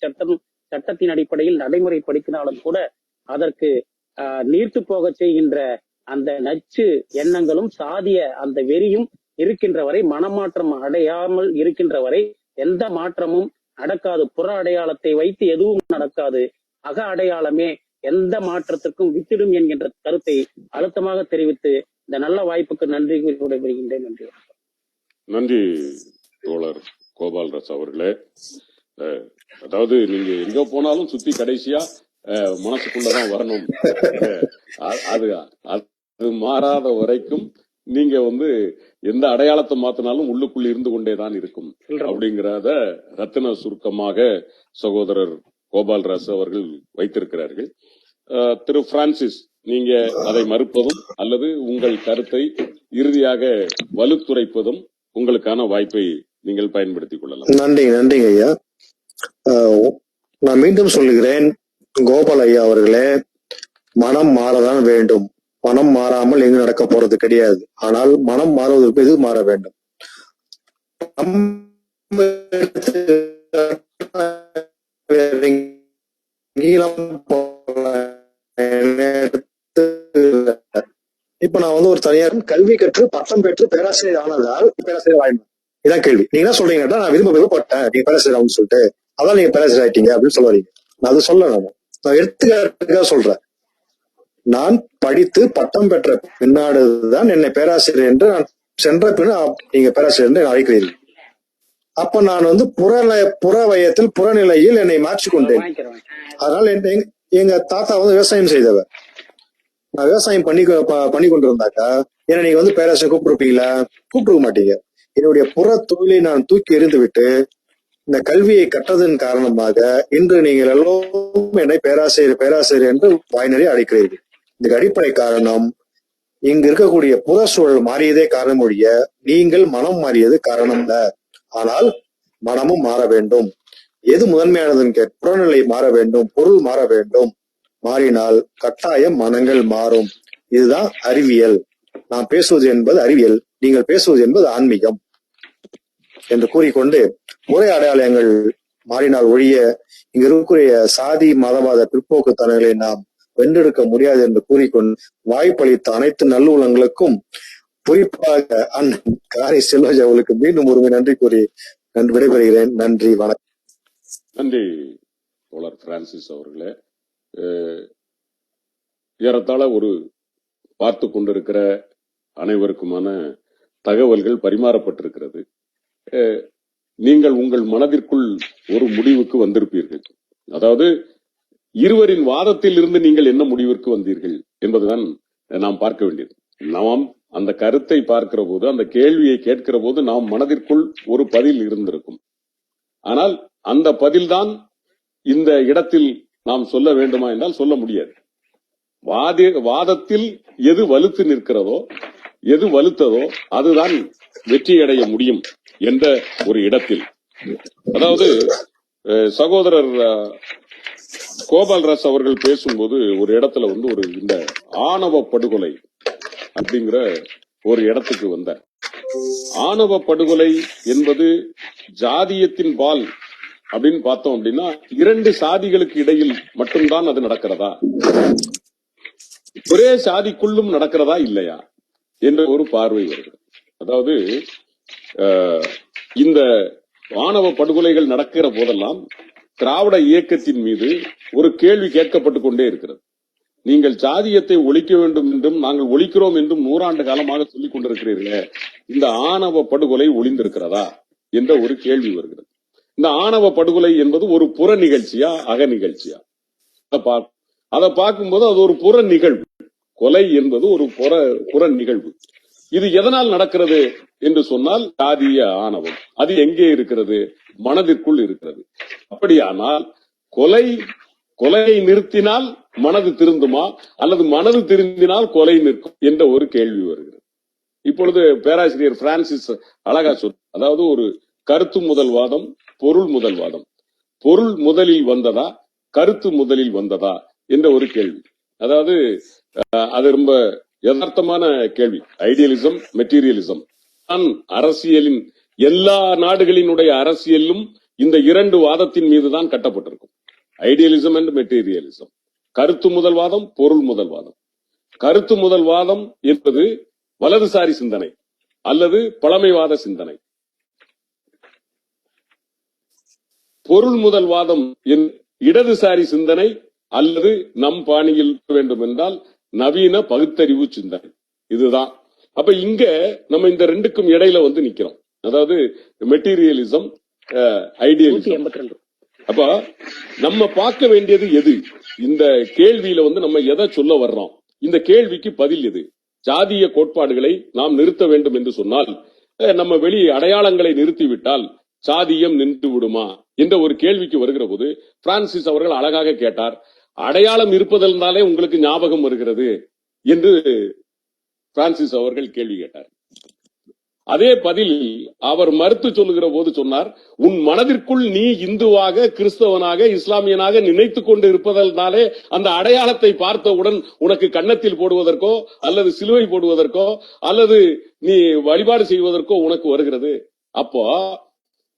சட்டத்தின் அடிப்படையில் நடைமுறைப்படுத்தினாலும் கூட அதற்கு நீர்த்து போக செய்கின்ற அந்த நச்சு எண்ணங்களும் சாதிய அந்த வெறியும் இருக்கின்ற வரை, மனமாற்றம் அடையாமல் இருக்கின்ற வரை எந்த மாற்றமும் நடக்காது. புற அடையாளத்தை வைத்து எதுவும் நடக்காது. அக அடையாளமே எந்த மாற்றத்திற்கும் வித்திடும் என்கின்ற கருத்தை அழுத்தமாக தெரிவித்து இந்த நல்ல வாய்ப்புக்கு நன்றி விடைபெறுகின்றேன். நன்றி. நன்றி தோழர் கோபால்ராஜ் அவர்களே. அதாவது நீங்க எங்க போனாலும் சுத்தி கடைசியா மனசுக்குள்ளதான் வரணும். அது மாறாத வரைக்கும் நீங்க எந்த அடையாளத்தை மாத்தினாலும் உள்ளுக்குள் இருந்து கொண்டேதான் இருக்கும் அப்படிங்கிறத ரத்தின சுருக்கமாக சகோதரர் கோபால்ராஜ் அவர்கள் வைத்திருக்கிறார்கள். திரு பிரான்சிஸ், நீங்க அதை மறுப்பதும் அல்லது உங்கள் கருத்தை இறுதியாக வலுத்துரைப்பதும் உங்களுக்கான வாய்ப்பை நீங்கள் பயன்படுத்திக் கொள்ளலாம். நன்றிங்க ஐயா. நான் மீண்டும் சொல்லுகிறேன், கோபால் ஐயா அவர்களே, மனம் மாறதான் வேண்டும். மனம் மாறாமல் எங்கு நடக்க போறது கிடையாது. ஆனால் மனம் மாறுவதற்கு எது மாற வேண்டும்? இப்ப நான் ஒரு தனியார் கல்வி கற்று பட்டம் பெற்று பேராசிரியர் ஆனதால் பேராசிரியர் ஆயிடும். இதான் கேள்வி. நீங்க என்ன சொல்றீங்கன்னா, நான் விருப்பப்பட்டேன் நீங்க பேராசிரியர் ஆகும்னு சொல்லிட்டு, அதான் நீங்க பேராசிரியர் ஆயிட்டீங்க அப்படின்னு சொல்ல வரீங்க. நான் அது சொல்ல நான் எடுத்துக்காட்டுக்காக சொல்றேன். நான் படித்து பட்டம் பெற்ற பின்னாடுதான் என்னை பேராசிரியர் என்று நான் சென்ற பின் நீங்க பேராசிரியர் என்று அழைக்கிறீர்கள். அப்ப நான் புற வயத்தில் புறநிலையில் என்னை மாற்றிக்கொண்டேன். அதனால எங்க தாத்தா விவசாயம் செய்தவர். நான் விவசாயம் பண்ணி கொண்டிருந்தாக்கா என்ன நீங்க பேராசிரியர் கூப்பிட்டுருப்பீங்களா? கூப்பிட்டுருக்க மாட்டீங்க. என்னுடைய புற தொழிலை நான் தூக்கி எறிந்து விட்டு இந்த கல்வியை கற்றதன் காரணமாக இன்று நீங்கள் எல்லோரும் என்னை பேராசிரியர் என்று வாய்நறி அழைக்கிறீர்கள். இதுக்கு அடிப்படை காரணம் இங்கு இருக்கக்கூடிய புற சூழல் மாறியதே காரணம் ஒழிய நீங்கள் மனம் மாறியது காரணம் இல்ல. ஆனால் மனமும் மாற வேண்டும். எது முதன்மையானதுன்னு புறநிலை மாற வேண்டும், பொருள் மாற வேண்டும். மாறினால் கட்டாயம் மனங்கள் மாறும். இதுதான் அறிவியல். நாம் பேசுவது என்பது அறிவியல், நீங்கள் பேசுவது என்பது ஆன்மீகம் என்று கூறிக்கொண்டு ஒரே அடையாளங்கள் மாறினால் ஒழிய இங்க இருக்கக்கூடிய சாதி மதவாத பிற்போக்குத்தனங்களை நாம் வென்றெடுக்க முடியாது என்று கூறிக்கொண்டு வாய்ப்பளித்த அனைத்து நல்லுள்ளங்களுக்கும் குறிப்பாக அண்ணன் காரை செல்வராஜ் அவர்களுக்கு மீண்டும் ஒருமை நன்றி கூறி விடைபெறுகிறேன். நன்றி, வணக்கம். நன்றி தோழர் பிரான்சிஸ் அவர்களே. ஏறத்தாழ ஒரு பார்த்து கொண்டிருக்கிற அனைவருக்குமான தகவல்கள் பரிமாறப்பட்டிருக்கிறது. நீங்கள் உங்கள் மனதிற்குள் ஒரு முடிவுக்கு வந்திருப்பீர்கள். அதாவது இருவரின் வாதத்தில் இருந்து நீங்கள் என்ன முடிவிற்கு வந்தீர்கள் என்பதுதான் நாம் பார்க்க வேண்டியது. நாம் அந்த கருத்தை பார்க்கிற போது, அந்த கேள்வியை கேட்கிற போது நாம் மனதிற்குள் ஒரு பதில் இருந்திருக்கும். ஆனால் அந்த பதில்தான் இந்த இடத்தில் நாம் சொல்ல வேண்டுமா என்றால் சொல்ல முடியாது. வாதத்தில் எது வலுத்து நிற்கிறதோ, எது வலுத்ததோ அதுதான் வெற்றியடைய முடியும் என்ற ஒரு இடத்தில், அதாவது சகோதரர் கோபால்ராஜ் அவர்கள் பேசும்போது ஒரு இடத்துல ஒரு இந்த ஆணவ படுகொலை அப்படிங்கிற ஒரு இடத்துக்கு வந்தார். ஆணவ படுகொலை என்பது ஜாதியத்தின் பால் அப்படின்னு பார்த்தோம் அப்படின்னா இரண்டு சாதிகளுக்கு இடையில் மட்டும்தான் அது நடக்கிறதா, ஒரே சாதிக்குள்ளும் நடக்கிறதா இல்லையா என்ற ஒரு பார்வை வருகிறது. அதாவது இந்த ஆணவ படுகொலைகள் நடக்கிற போதெல்லாம் திராவிட இயக்கத்தின் மீது ஒரு கேள்வி கேட்கப்பட்டுக் கொண்டே இருக்கிறது. நீங்கள் ஜாதியத்தை ஒழிக்க வேண்டும் என்றும் நாங்கள் ஒழிக்கிறோம் என்றும் 100 ஆண்டு காலமாக சொல்லிக் கொண்டிருக்கிறீர்களே, இந்த ஆணவ படுகொலை ஒளிந்திருக்கிறதா என்ற ஒரு கேள்வி வருகிறது. இந்த ஆணவ படுகொலை என்பது ஒரு புற நிகழ்ச்சியா அக நிகழ்ச்சியா? அதை பார்க்கும்போது அது ஒரு புற நிகழ்வு. கொலை என்பது ஒரு புற நிகழ்வு. இது எதனால் நடக்கிறது என்று சொன்னால் சாதிய ஆணவம். அது எங்கே இருக்கிறது? மனதிற்குள் இருக்கிறது. அப்படியானால் கொலையை நிறுத்தினால் மனது திருந்துமா, அல்லது மனது திருந்தினால் கொலை நிற்கும் என்ற ஒரு கேள்வி வருகிறது. இப்பொழுது பேராசிரியர் பிரான்சிஸ் அழகா சொல், அதாவது ஒரு கருத்து முதல் வாதம், பொருள் முதல் வாதம். பொருள் முதலில் வந்ததா, கருத்து முதலில் வந்ததா என்ற ஒரு கேள்வி. அதாவது அது ரொம்ப யதார்த்தமான கேள்வி. Idealism, materialism. அரசியலின் எல்லா நாடுகளினுடைய அரசியலும் இந்த இரண்டு வாதத்தின் மீதுதான் கட்டப்பட்டிருக்கும். Idealism and materialism. கருத்து முதல் வாதம், பொருள் முதல் வாதம். கருத்து முதல் வாதம் என்பது வலதுசாரி சிந்தனை அல்லது பழமைவாத சிந்தனை. பொருள் முதல் வாதம் இடதுசாரி சிந்தனை அல்லது நம் பாணியில் வேண்டும் என்றால் நவீன பகுத்தறிவு சிந்தனை. இதுதான். அப்ப இங்க நம்ம இந்த ரெண்டுக்கும் இடையில நிக்கிறோம். அதாவது மெட்டீரியலிசம், ஐடியலிசம். அப்ப நம்ம பார்க்க வேண்டியது எது? இந்த கேள்வியில நம்ம எதை சொல்ல வர்றோம்? இந்த கேள்விக்கு பதில் எது? ஜாதிய கோட்பாடுகளை நாம் நிறுத்த வேண்டும் என்று சொன்னால், நம்ம வெளி அடையாளங்களை நிறுத்திவிட்டால் சாதியம் நின்று விடுமா என்ற ஒரு கேள்விக்கு வருகிற போது பிரான்சிஸ் அவர்கள் அழகாக கேட்டார், அடையாளம் இருப்பதனாலே உங்களுக்கு ஞாபகம் வருகிறது என்று பிரான்சிஸ் அவர்கள் கேள்வி கேட்டார். அதே பதில் அவர் மறுத்து சொல்லுகிற போது சொன்னார், உன் மனதிற்குள் நீ இந்துவாக, கிறிஸ்தவனாக, இஸ்லாமியனாக நினைத்துக் கொண்டு இருப்பதனாலே அந்த அடையாளத்தை பார்த்தவுடன் உனக்கு கன்னத்தில் போடுவதற்கோ அல்லது சிலுவை போடுவதற்கோ அல்லது நீ வழிபாடு செய்வதற்கோ உனக்கு வருகிறது. அப்போ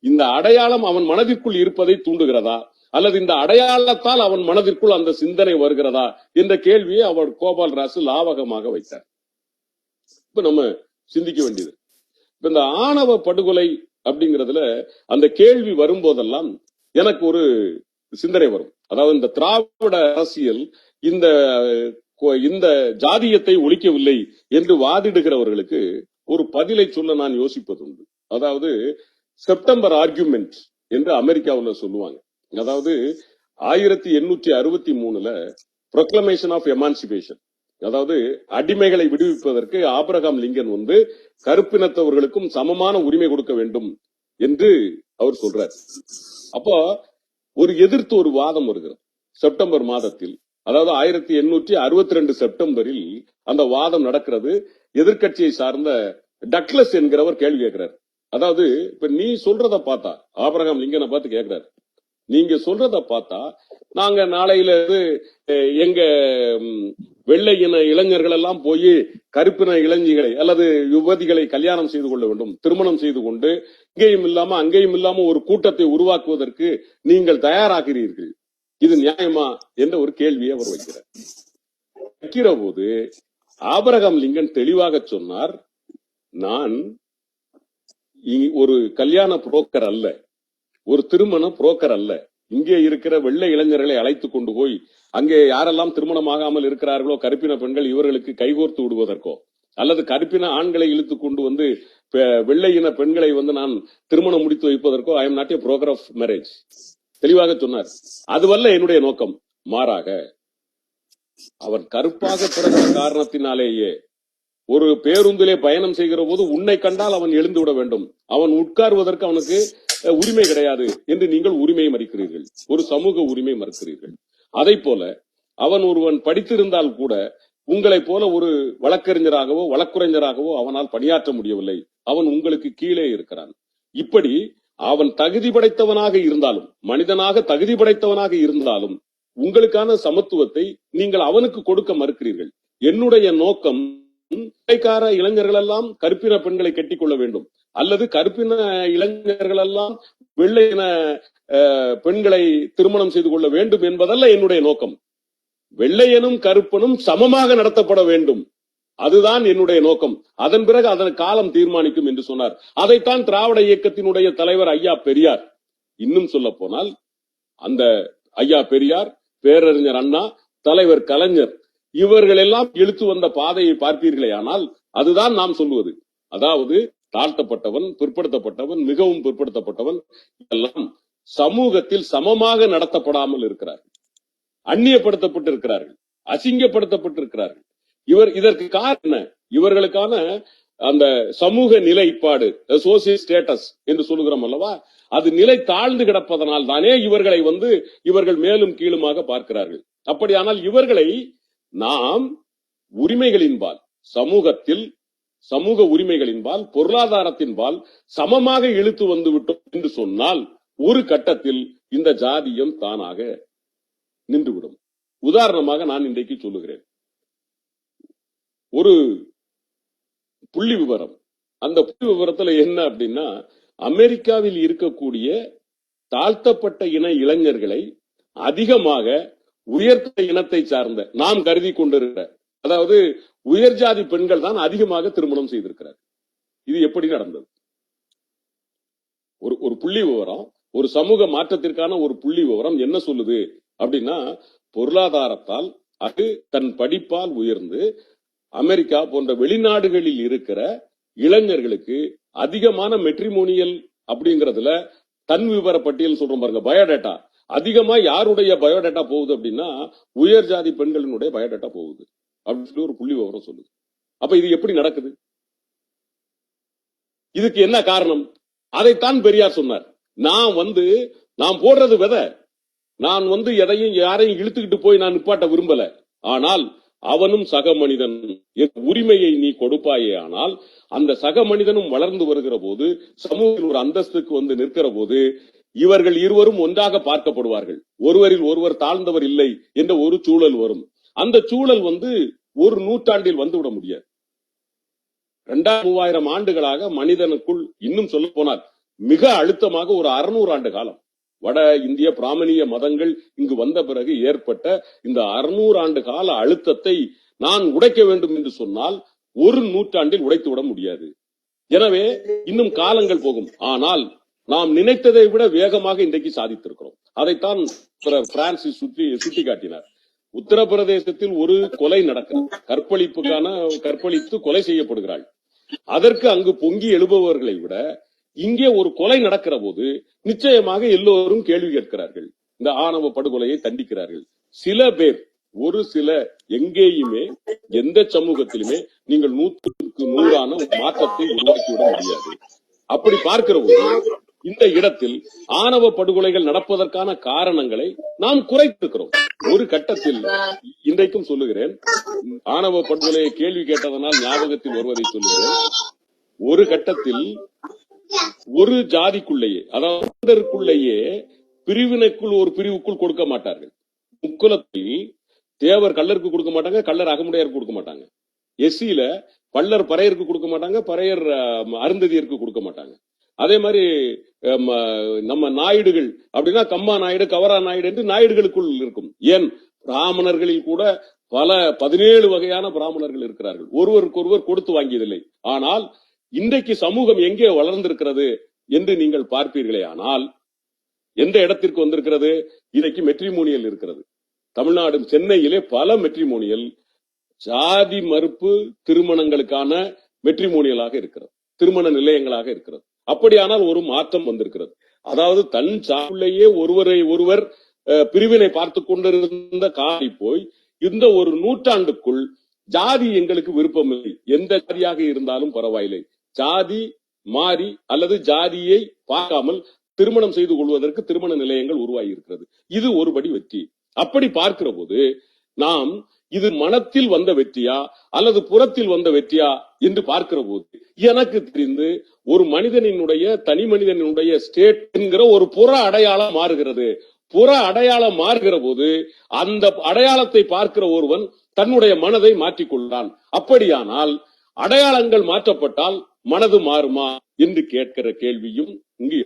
இந்த அடையாளம் அவன் மனதிற்குள் இருப்பதை தூண்டுகிறதா, அல்லது இந்த அடையாளத்தால் அவன் மனதிற்குள் அந்த சிந்தனை வருகிறதா என்ற கேள்வியை அவர் கோபால்ராஜ் லாவகமாக வைத்தார். இப்ப நம்ம சிந்திக்க வேண்டியது, இப்ப இந்த ஆணவ படுகொலை அப்படிங்கறதுல அந்த கேள்வி வரும்போதெல்லாம் எனக்கு ஒரு சிந்தனை வரும். அதாவது இந்த திராவிட அரசியல் இந்த ஜாதியத்தை ஒழிக்கவில்லை என்று வாதிடுகிறவர்களுக்கு ஒரு பதிலை சொல்ல நான் யோசிப்பது உண்டு. அதாவது செப்டம்பர் ஆர்குமெண்ட் என்று அமெரிக்காவில் சொல்லுவாங்க. அதாவது 1863 ப்ரொக்ளமேஷன் ஆஃப் எமான்சிபேஷன், அதாவது அடிமைகளை விடுவிப்பதற்கு ஆபிரகாம் லிங்கன் கருப்பினத்தவர்களுக்கும் சமமான உரிமை கொடுக்க வேண்டும் என்று அவர் சொல்றார். அப்போ ஒரு எதிர்த்து ஒரு வாதம் வருகிறது செப்டம்பர் மாதத்தில். அதாவது 1862 செப்டம்பரில் அந்த வாதம் நடக்கிறது. எதிர்கட்சியை சார்ந்த டக்ளஸ் என்கிறவர் கேள்வி கேட்கிறார். அதாவது இப்ப நீ சொல்றத பார்த்தா ஆபிரகாம் லிங்கனை பார்த்து கேட்கிறார், நீங்க சொல்றத பார்த்தா நாங்க நாளையில இருந்து எங்க வெள்ளை இன இளைஞர்கள் எல்லாம் போய் கருப்பின இளைஞர்களை அல்லது யுவதிகளை கல்யாணம் செய்து கொள்ள வேண்டும், திருமணம் செய்து கொண்டு இங்கேயும் இல்லாம அங்கேயும் இல்லாம ஒரு கூட்டத்தை உருவாக்குவதற்கு நீங்கள் தயாராகிறீர்கள். இது நியாயமா என்ற ஒரு கேள்வியை அவர் வைக்கிறார். வைக்கிற போது ஆபிரகாம் லிங்கன் தெளிவாக சொன்னார், நான் ஒரு கல்யாண புரோக்கர் அல்ல, ஒரு திருமண புரோக்கர் அல்ல. இங்கே இருக்கிற வெள்ளை இளைஞர்களை அழைத்து கொண்டு போய் அங்கே யாரெல்லாம் திருமணமாகாமல் இருக்கிறார்களோ கருப்பின பெண்கள் இவர்களுக்கு கைகோர்த்து விடுவதற்கோ அல்லது கருப்பின ஆண்களை இழுத்து கொண்டு வந்து வெள்ளை இன பெண்களை வந்து நான் திருமணம் முடித்து வைப்பதற்கோ I am not a broker of marriage தெளிவாக சொன்னார். அதுவல்ல என்னுடைய நோக்கம். மாறாக அவன் கருப்பாக பிறந்த காரணத்தினாலேயே ஒரு பேருந்திலே பயணம் செய்கிற போது உன்னை கண்டால் அவன் எழுந்து விட வேண்டும், அவன் உட்காருவதற்கு அவனுக்கு உரிமை கிடையாது என்று நீங்கள் உரிமை மறுக்கிறீர்கள், ஒரு சமூக உரிமை மறுக்கிறீர்கள். அதை போல அவன் ஒருவன் படித்திருந்தால் கூட உங்களை போல ஒரு வழக்கறிஞராகவோ வழக்குரைஞராகவோ அவனால் பணியாற்ற முடியவில்லை, அவன் உங்களுக்கு கீழே இருக்கிறான். இப்படி அவன் தகுதி படைத்தவனாக இருந்தாலும், மனிதனாக தகுதி படைத்தவனாக இருந்தாலும் உங்களுக்கான சமத்துவத்தை நீங்கள் அவனுக்கு கொடுக்க மறுக்கிறீர்கள். என்னுடைய நோக்கம் வெள்ளைக்கார இளைஞர்கள் எல்லாம் கருப்பின பெண்களை கட்டிக்கொள்ள வேண்டும் அல்லது கருப்பின இளைஞர்கள் எல்லாம் வெள்ளையின பெண்களை திருமணம் செய்து கொள்ள வேண்டும் என்பதல்ல என்னுடைய நோக்கம். வெள்ளையனும் கருப்பனும் சமமாக நடத்தப்பட வேண்டும், அதுதான் என்னுடைய நோக்கம். அதன் பிறகு அதன் காலம் தீர்மானிக்கும் என்று சொன்னார். அதைத்தான் திராவிட இயக்கத்தினுடைய தலைவர் ஐயா பெரியார், இன்னும் சொல்ல போனால் அந்த ஐயா பெரியார், பேரறிஞர் அண்ணா, தலைவர் கலைஞர் இவர்கள் எல்லாம் இழுத்து வந்த பாதையை பார்ப்பீர்களே ஆனால் அதுதான் நாம் சொல்லுவது. அதாவது தாழ்த்தப்பட்டவன், பிற்படுத்தப்பட்டவன், மிகவும் பிற்படுத்தப்பட்டவன் எல்லாம் சமூகத்தில் சமமாக நடத்தப்படாமல் இருக்கிறார்கள், அந்நியப்படுத்தப்பட்டிருக்கிறார்கள், அசிங்கப்படுத்தப்பட்டிருக்கிறார்கள். இதற்கு காரணம் என்ன? இவர்களுக்கான அந்த சமூக நிலைப்பாடு, சோசியல் ஸ்டேட்டஸ் என்று சொல்லுகிறோம் அல்லவா, அது நிலை தாழ்ந்து கிடப்பதனால் தானே இவர்களை வந்து இவர்கள் மேலும் கீழுமாக பார்க்கிறார்கள். அப்படியானால் இவர்களை நாம் உரிமைகளின்பால், சமூகத்தில் சமூக உரிமைகளின்பால், பொருளாதாரத்தின்பால் சமமாக இழுத்து வந்து விட்டோம் என்று சொன்னால் ஒரு கட்டத்தில் இந்த ஜாதியம் தானாக நின்றுவிடும். உதாரணமாக நான் இன்றைக்கு சொல்லுகிறேன் ஒரு புள்ளி விவரம். அந்த புள்ளி விவரத்துல என்ன அப்படின்னா, அமெரிக்காவில் இருக்கக்கூடிய தாழ்த்தப்பட்ட இன இளைஞர்களை அதிகமாக உயர்த்த இனத்தை சார்ந்த நாம் கருதி கொண்டிருக்கிற, அதாவது உயர் ஜாதி பெண்கள் தான் அதிகமாக திருமணம் செய்திருக்கிறார். இது எப்படி நடந்தது? ஒரு புள்ளி விவரம், ஒரு சமூக மாற்றத்திற்கான ஒரு புள்ளி விவரம் என்ன சொல்லுது அப்படின்னா, பொருளாதாரத்தால் அது தன் படிப்பால் உயர்ந்து அமெரிக்கா போன்ற வெளிநாடுகளில் இருக்கிற இளைஞர்களுக்கு அதிகமான மெட்ரிமோனியல் அப்படிங்கறதுல தன் விவர பட்டியல் சொல்றோம் பாருங்க, பயோடேட்டா அதிகமா யாருடைய பயோடேட்டா போகுது அப்படின்னா உயர் ஜாதி பெண்களினுடைய பயோடேட்டா போகுது அப்படின்னு சொல்லி ஒரு புள்ளி விவரம் சொல்லுது. அப்ப இது எப்படி நடக்குது? இதுக்கு என்ன காரணம்? அதைத்தான் பெரியார் சொன்னார். நான் போடுறது விதை, நான் எதையும் யாரையும் இழுத்துக்கிட்டு போய் நான் நிப்பாட்ட விரும்பல, ஆனால் அவனும் சக மனிதன், உரிமையை நீ கொடுப்பாயே ஆனால் அந்த சக மனிதனும் வளர்ந்து வருகிற போது சமூகத்தில் ஒரு அந்தஸ்துக்கு நிற்கிற போது இவர்கள் இருவரும் ஒன்றாக பார்க்கப்படுவார்கள், ஒருவரில் ஒருவர் தாழ்ந்தவர் இல்லை என்ற ஒரு சூழல் வரும். அந்த சூழல் ஒரு நூற்றாண்டில் வந்துவிட முடியாது. 2000-3000 ஆண்டுகளாக மனிதனுக்குள், இன்னும் சொல்ல போனால் மிக அழுத்தமாக ஒரு 600 ஆண்டு காலம் வட இந்திய பிராமணிய மதங்கள் இங்கு வந்த பிறகு ஏற்பட்ட இந்த 600 ஆண்டு கால அழுத்தத்தை நான் உடைக்க வேண்டும் என்று சொன்னால் ஒரு நூற்றாண்டில் உடைத்து விட முடியாது. எனவே இன்னும் காலங்கள் போகும். ஆனால் நாம் நினைத்ததை விட வேகமாக இன்றைக்கு சாதித்திருக்கிறோம். அதைத்தான் பிரான்சிஸ் சுட்டிக்காட்டினார். உத்தரப்பிரதேசத்தில் ஒரு கொலை நடக்கிறது, கற்பழித்து கொலை செய்யப்படுகிறாள். அதற்கு அங்கு பொங்கி எழுபவர்களை விட இங்கே ஒரு கொலை நடக்கிற போது நிச்சயமாக எல்லோரும் கேள்வி கேட்கிறார்கள், இந்த ஆணவ படுகொலையை தண்டிக்கிறார்கள். சில பேர், ஒரு சில, எங்கேயுமே எந்த சமூகத்திலுமே நீங்கள் 100% மாற்றத்தை உருவாக்கிவிட முடியாது. அப்படி பார்க்கிற போது இந்த இடத்தில் ஆணவ படுகொலைகள் நடப்பதற்கான காரணங்களை நாம் குறைத்திருக்கிறோம். ஒரு கட்டத்தில், இன்றைக்கும் சொல்லுகிறேன், ஆணவ படுகொலையை கேள்வி கேட்டதனால் ஞாபகத்தில் வருவதை சொல்லுகிறேன். ஒரு கட்டத்தில் ஒரு ஜாதிக்குள்ளேயே, அதாவது பிரிவினைக்குள் ஒரு பிரிவுக்குள் கொடுக்க மாட்டார்கள். முக்குலத்தில் தேவர் கள்ளருக்கு கொடுக்க மாட்டாங்க, கள்ளர் அகமுடையாருக்கு கொடுக்க மாட்டாங்க. எஸ்சியில பள்ளர் பறையருக்கு கொடுக்க மாட்டாங்க, பறையர் அருந்ததியருக்கு கொடுக்க மாட்டாங்க. அதே மாதிரி நம்ம நாயுடுகள் அப்படின்னா கம்மா நாயுடு, கவரா நாயுடு என்று நாயுடுகளுக்குள் இருக்கும். ஏன் பிராமணர்களில் கூட பல 17 வகையான பிராமணர்கள் இருக்கிறார்கள். ஒருவருக்கு ஒருவர் கொடுத்து வாங்கியதில்லை. ஆனால் இன்றைக்கு சமூகம் எங்கே வளர்ந்திருக்கிறது என்று நீங்கள் பார்ப்பீர்களே, ஆனால் எந்த இடத்திற்கு வந்திருக்கிறது? இன்னைக்கு மெட்ரிமோனியல் இருக்கிறது. தமிழ்நாடு சென்னையிலே பல மெட்ரிமோனியல் ஜாதி மறுப்பு திருமணங்களுக்கான மெட்ரிமோனியலாக இருக்கிறது, திருமண நிலையங்களாக இருக்கிறது. அப்படியானால் ஒரு மாற்றம் வந்திருக்கிறது. அதாவது தன் சார்பிலேயே ஒருவரை ஒருவர் பிரிவினை பார்த்து கொண்டிருந்த காலை போய் இந்த ஒரு நூற்றாண்டுக்குள் ஜாதி எங்களுக்கு விருப்பமில்லை, எந்த ஜாதியாக இருந்தாலும் பரவாயில்லை, ஜாதி மாறி அல்லது ஜாதியை பார்க்காமல் திருமணம் செய்து கொள்வதற்கு திருமண நிலையங்கள் உருவாகி இருக்கிறது. இது ஒருபடி வெற்றி. அப்படி பார்க்கிற போது நாம் இது மனத்தில் வந்த வெற்றியா அல்லது புறத்தில் வந்த வெற்றியா என்று பார்க்கிற போது எனக்கு தெரிந்து ஒரு மனிதனினுடைய தனி மனிதனுடைய ஸ்டேட் என்கிற ஒரு புற அடையாளம் மாறுகிறது. புற அடையாளம் மாறுகிற போது அந்த அடையாளத்தை பார்க்கிற ஒருவன் தன்னுடைய மனதை மாற்றிக்கொள்கிறான். அப்படியானால் அடையாளங்கள் மாற்றப்பட்டால் மனது மாறுமா என்று கேட்கிற கேள்வியும் இங்கு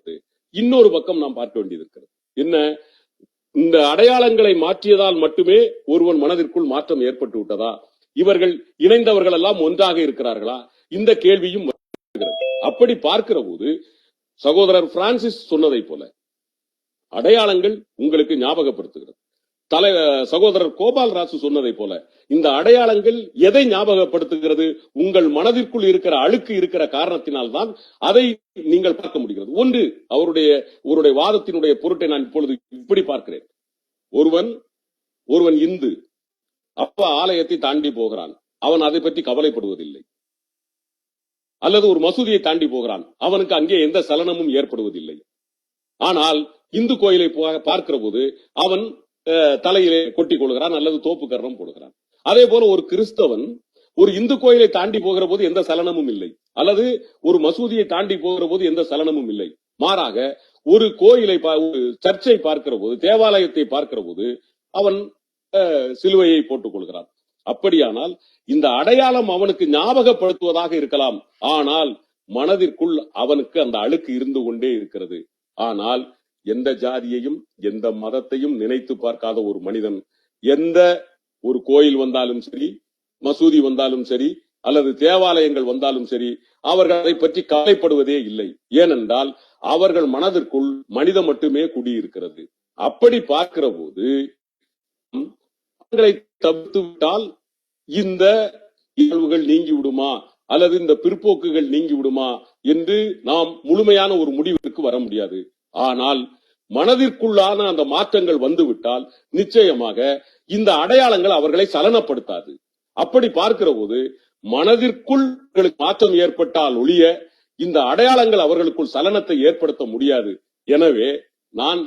இன்னொரு பக்கம் நாம் பார்க்க வேண்டியது இருக்கிறது. என்ன, இந்த அடையாளங்களை மாற்றியதால் மட்டுமே ஒருவன் மனதிற்குள் மாற்றம் ஏற்பட்டு விட்டதா? இவர்கள் இணைந்தவர்கள் எல்லாம் ஒன்றாக இருக்கிறார்களா? இந்த கேள்வியும் வருகிறது. அப்படி பார்க்கிற போது சகோதரர் பிரான்சிஸ் சொன்னதை போல அடையாளங்கள் உங்களுக்கு ஞாபகப்படுத்துகிறது. சகோதரர் கோபால் ராசு சொன்னதை போல இந்த அடையாளங்கள் எதை ஞாபகப்படுத்துகிறது? உங்கள் மனதிற்குள் இருக்கிற அழுக்கு இருக்கிற காரணத்தினால் தான் அதை நீங்கள் பார்க்க முடிகிறது. அவருடைய வாதத்தினுடைய பொருட்டை நான் இப்பொழுது இப்படி பார்க்கிறேன். ஒருவன் இந்து, அப்ப ஆலயத்தை தாண்டி போகிறான், அவன் அதை பற்றி கவலைப்படுவதில்லை. அல்லது ஒரு மசூதியை தாண்டி போகிறான், அவனுக்கு அங்கே எந்த சலனமும் ஏற்படுவதில்லை. ஆனால் இந்து கோயிலை பார்க்கிற போது அவன் தலையிலே கொட்டிக் கொள்கிறான் அல்லது தோப்பு கரணம் போடுகிறான். அதே போல ஒரு கிறிஸ்தவன் ஒரு இந்து கோயிலை தாண்டி போகிற போது எந்த சலனமும் இல்லை, அல்லது ஒரு மசூதியை தாண்டி போகிற போது எந்த சலனமும் இல்லை. மாறாக ஒரு கோயிலை ஒரு சர்ச்சை பார்க்கிற போது, தேவாலயத்தை பார்க்கிற போது அவன் சிலுவையை போட்டுக் கொள்கிறான். அப்படியானால் இந்த அடையாளம் அவனுக்கு ஞாபகப்படுத்துவதாக இருக்கலாம், ஆனால் மனதிற்குள் அவனுக்கு அந்த அழுக்கு இருந்து கொண்டே இருக்கிறது. ஆனால் எந்த ஜாதியையும் எந்த மதத்தையும் நினைத்து பார்க்காத ஒரு மனிதன் எந்த ஒரு கோயில் வந்தாலும் சரி, மசூதி வந்தாலும் சரி, அல்லது தேவாலயங்கள் வந்தாலும் சரி, அவர்கள் அதை பற்றி கவலைப்படுவதே இல்லை. ஏனென்றால் அவர்கள் மனதிற்குள் மனிதம் மட்டுமே குடியிருக்கிறது. அப்படி பார்க்கிற போது அவர்களை தவிர்த்து விட்டால் இந்த இயல்புகள் நீங்கி விடுமா அல்லது இந்த பிற்போக்குகள் நீங்கி விடுமா என்று நாம் முழுமையான ஒரு முடிவுக்கு வர முடியாது. ஆனால் மனதிற்குள்ளான அந்த மாற்றங்கள் வந்துவிட்டால் நிச்சயமாக இந்த அடையாளங்கள் அவர்களை சலனப்படுத்தாது. அப்படி பார்க்கிற போது மனதிற்குள் மாற்றம் ஏற்பட்டால் ஒழிய இந்த அடையாளங்கள் அவர்களுக்குள் சலனத்தை ஏற்படுத்த முடியாது. எனவே நான்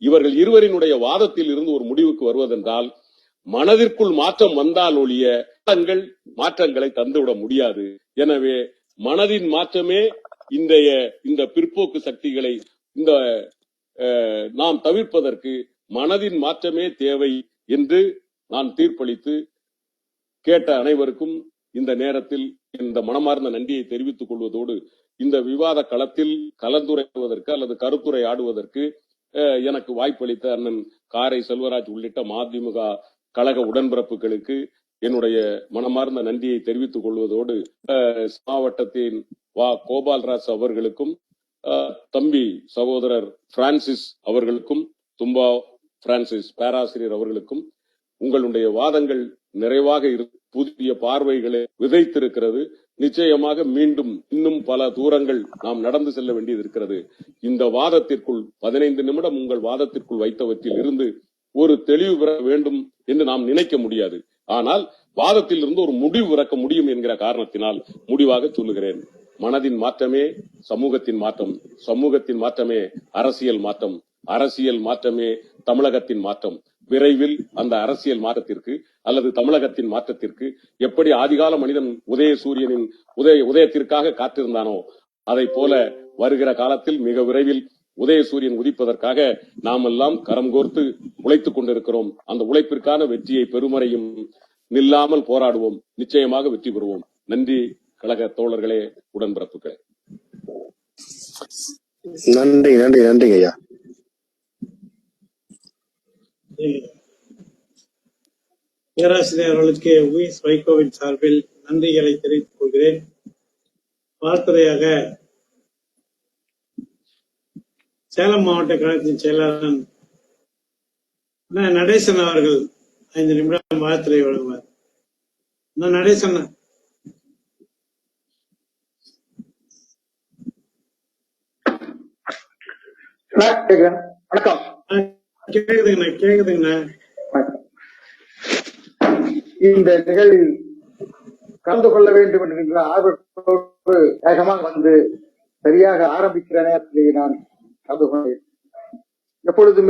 இவர்கள் இருவரினுடைய வாதத்தில் இருந்து ஒரு முடிவுக்கு வருவதென்றால், மனதிற்குள் மாற்றம் வந்தால் ஒழிய மாற்றங்களை தந்துவிட முடியாது. எனவே மனதின் மாற்றமே இந்த பிற்போக்கு சக்திகளை நாம் தவிர்ப்பதற்கு மனதின் மாற்றமே தேவை என்று நான் தீர்ப்பளித்து கேட்ட அனைவருக்கும் இந்த நேரத்தில் இந்த மனமார்ந்த நன்றியை தெரிவித்துக் கொள்வதோடு, இந்த விவாத களத்தில் கலந்துரையாடுவதற்கு அல்லது கருத்துரை ஆடுவதற்கு எனக்கு வாய்ப்பளித்த அண்ணன் காரை செல்வராஜ் உள்ளிட்ட மதிமுக கழக உடன்பிறப்புகளுக்கு என்னுடைய மனமார்ந்த நன்றியை தெரிவித்துக் கொள்வதோடு, மாவட்டத்தின் கோபால்ராஜ் அவர்களுக்கும் தம்பி சகோதரர் பிரான்சிஸ் அவர்களுக்கும், தும்பா பிரான்சிஸ் பேராசிரியர் அவர்களுக்கும் உங்களுடைய வாதங்கள் நிறைவாக புதிய பார்வைகளை விதைத்திருக்கிறது. நிச்சயமாக மீண்டும் இன்னும் பல தூரங்கள் நாம் நடந்து செல்ல வேண்டியது இருக்கிறது. இந்த வாதத்திற்குள் 15 நிமிடம் உங்கள் வாதத்திற்குள் வைத்தவற்றில் இருந்து ஒரு தெளிவு பெற வேண்டும் என்று நாம் நினைக்க முடியாது. ஆனால் வாதத்தில் இருந்து ஒரு முடிவு பிறக்க முடியும் என்கிற காரணத்தினால் முடிவாக சொல்லுகிறேன். மனதின் மாற்றமே சமூகத்தின் மாற்றம், சமூகத்தின் மாற்றமே அரசியல் மாற்றம், அரசியல் மாற்றமே தமிழகத்தின் மாற்றம். விரைவில் அந்த அரசியல் மாற்றத்திற்கு அல்லது தமிழகத்தின் மாற்றத்திற்கு எப்படி ஆதிகால மனிதன் உதயசூரியனின் உதயத்திற்காக காத்திருந்தானோ, அதை போல வருகிற காலத்தில் மிக விரைவில் உதயசூரியன் உதிப்பதற்காக நாம் எல்லாம் கரம் கோர்த்து உழைத்துக் கொண்டிருக்கிறோம். அந்த உழைப்பிற்கான வெற்றியை பெருமறையும் நில்லாமல் போராடுவோம். நிச்சயமாக வெற்றி பெறுவோம். நன்றி கழக தோழர்களே, உடன்பிறப்புகளே. நன்றி நன்றி நன்றிங்க ஐயா. பேராசிரியர் அவர்களுக்கு உயிஸ் வைகோவின் சார்பில் நன்றிகளை தெரிவித்துக் கொள்கிறேன். வாழ்த்துறையாக சேலம் மாவட்ட கழகத்தின் செயலாளர் நடேசன் அவர்கள் 5 நிமிடம் வாழ்த்துறை வழங்குவார். நடேசன் வணக்கம். கேக்குதுங்கண்ணா. இந்த நிகழ்வில் கலந்து கொள்ள வேண்டும் என்கின்ற ஆர்வத்தோடு வேகமாக வந்து சரியாக ஆரம்பிக்கிற நேரத்திலே நான் கலந்து கொண்டேன். எப்பொழுதுமே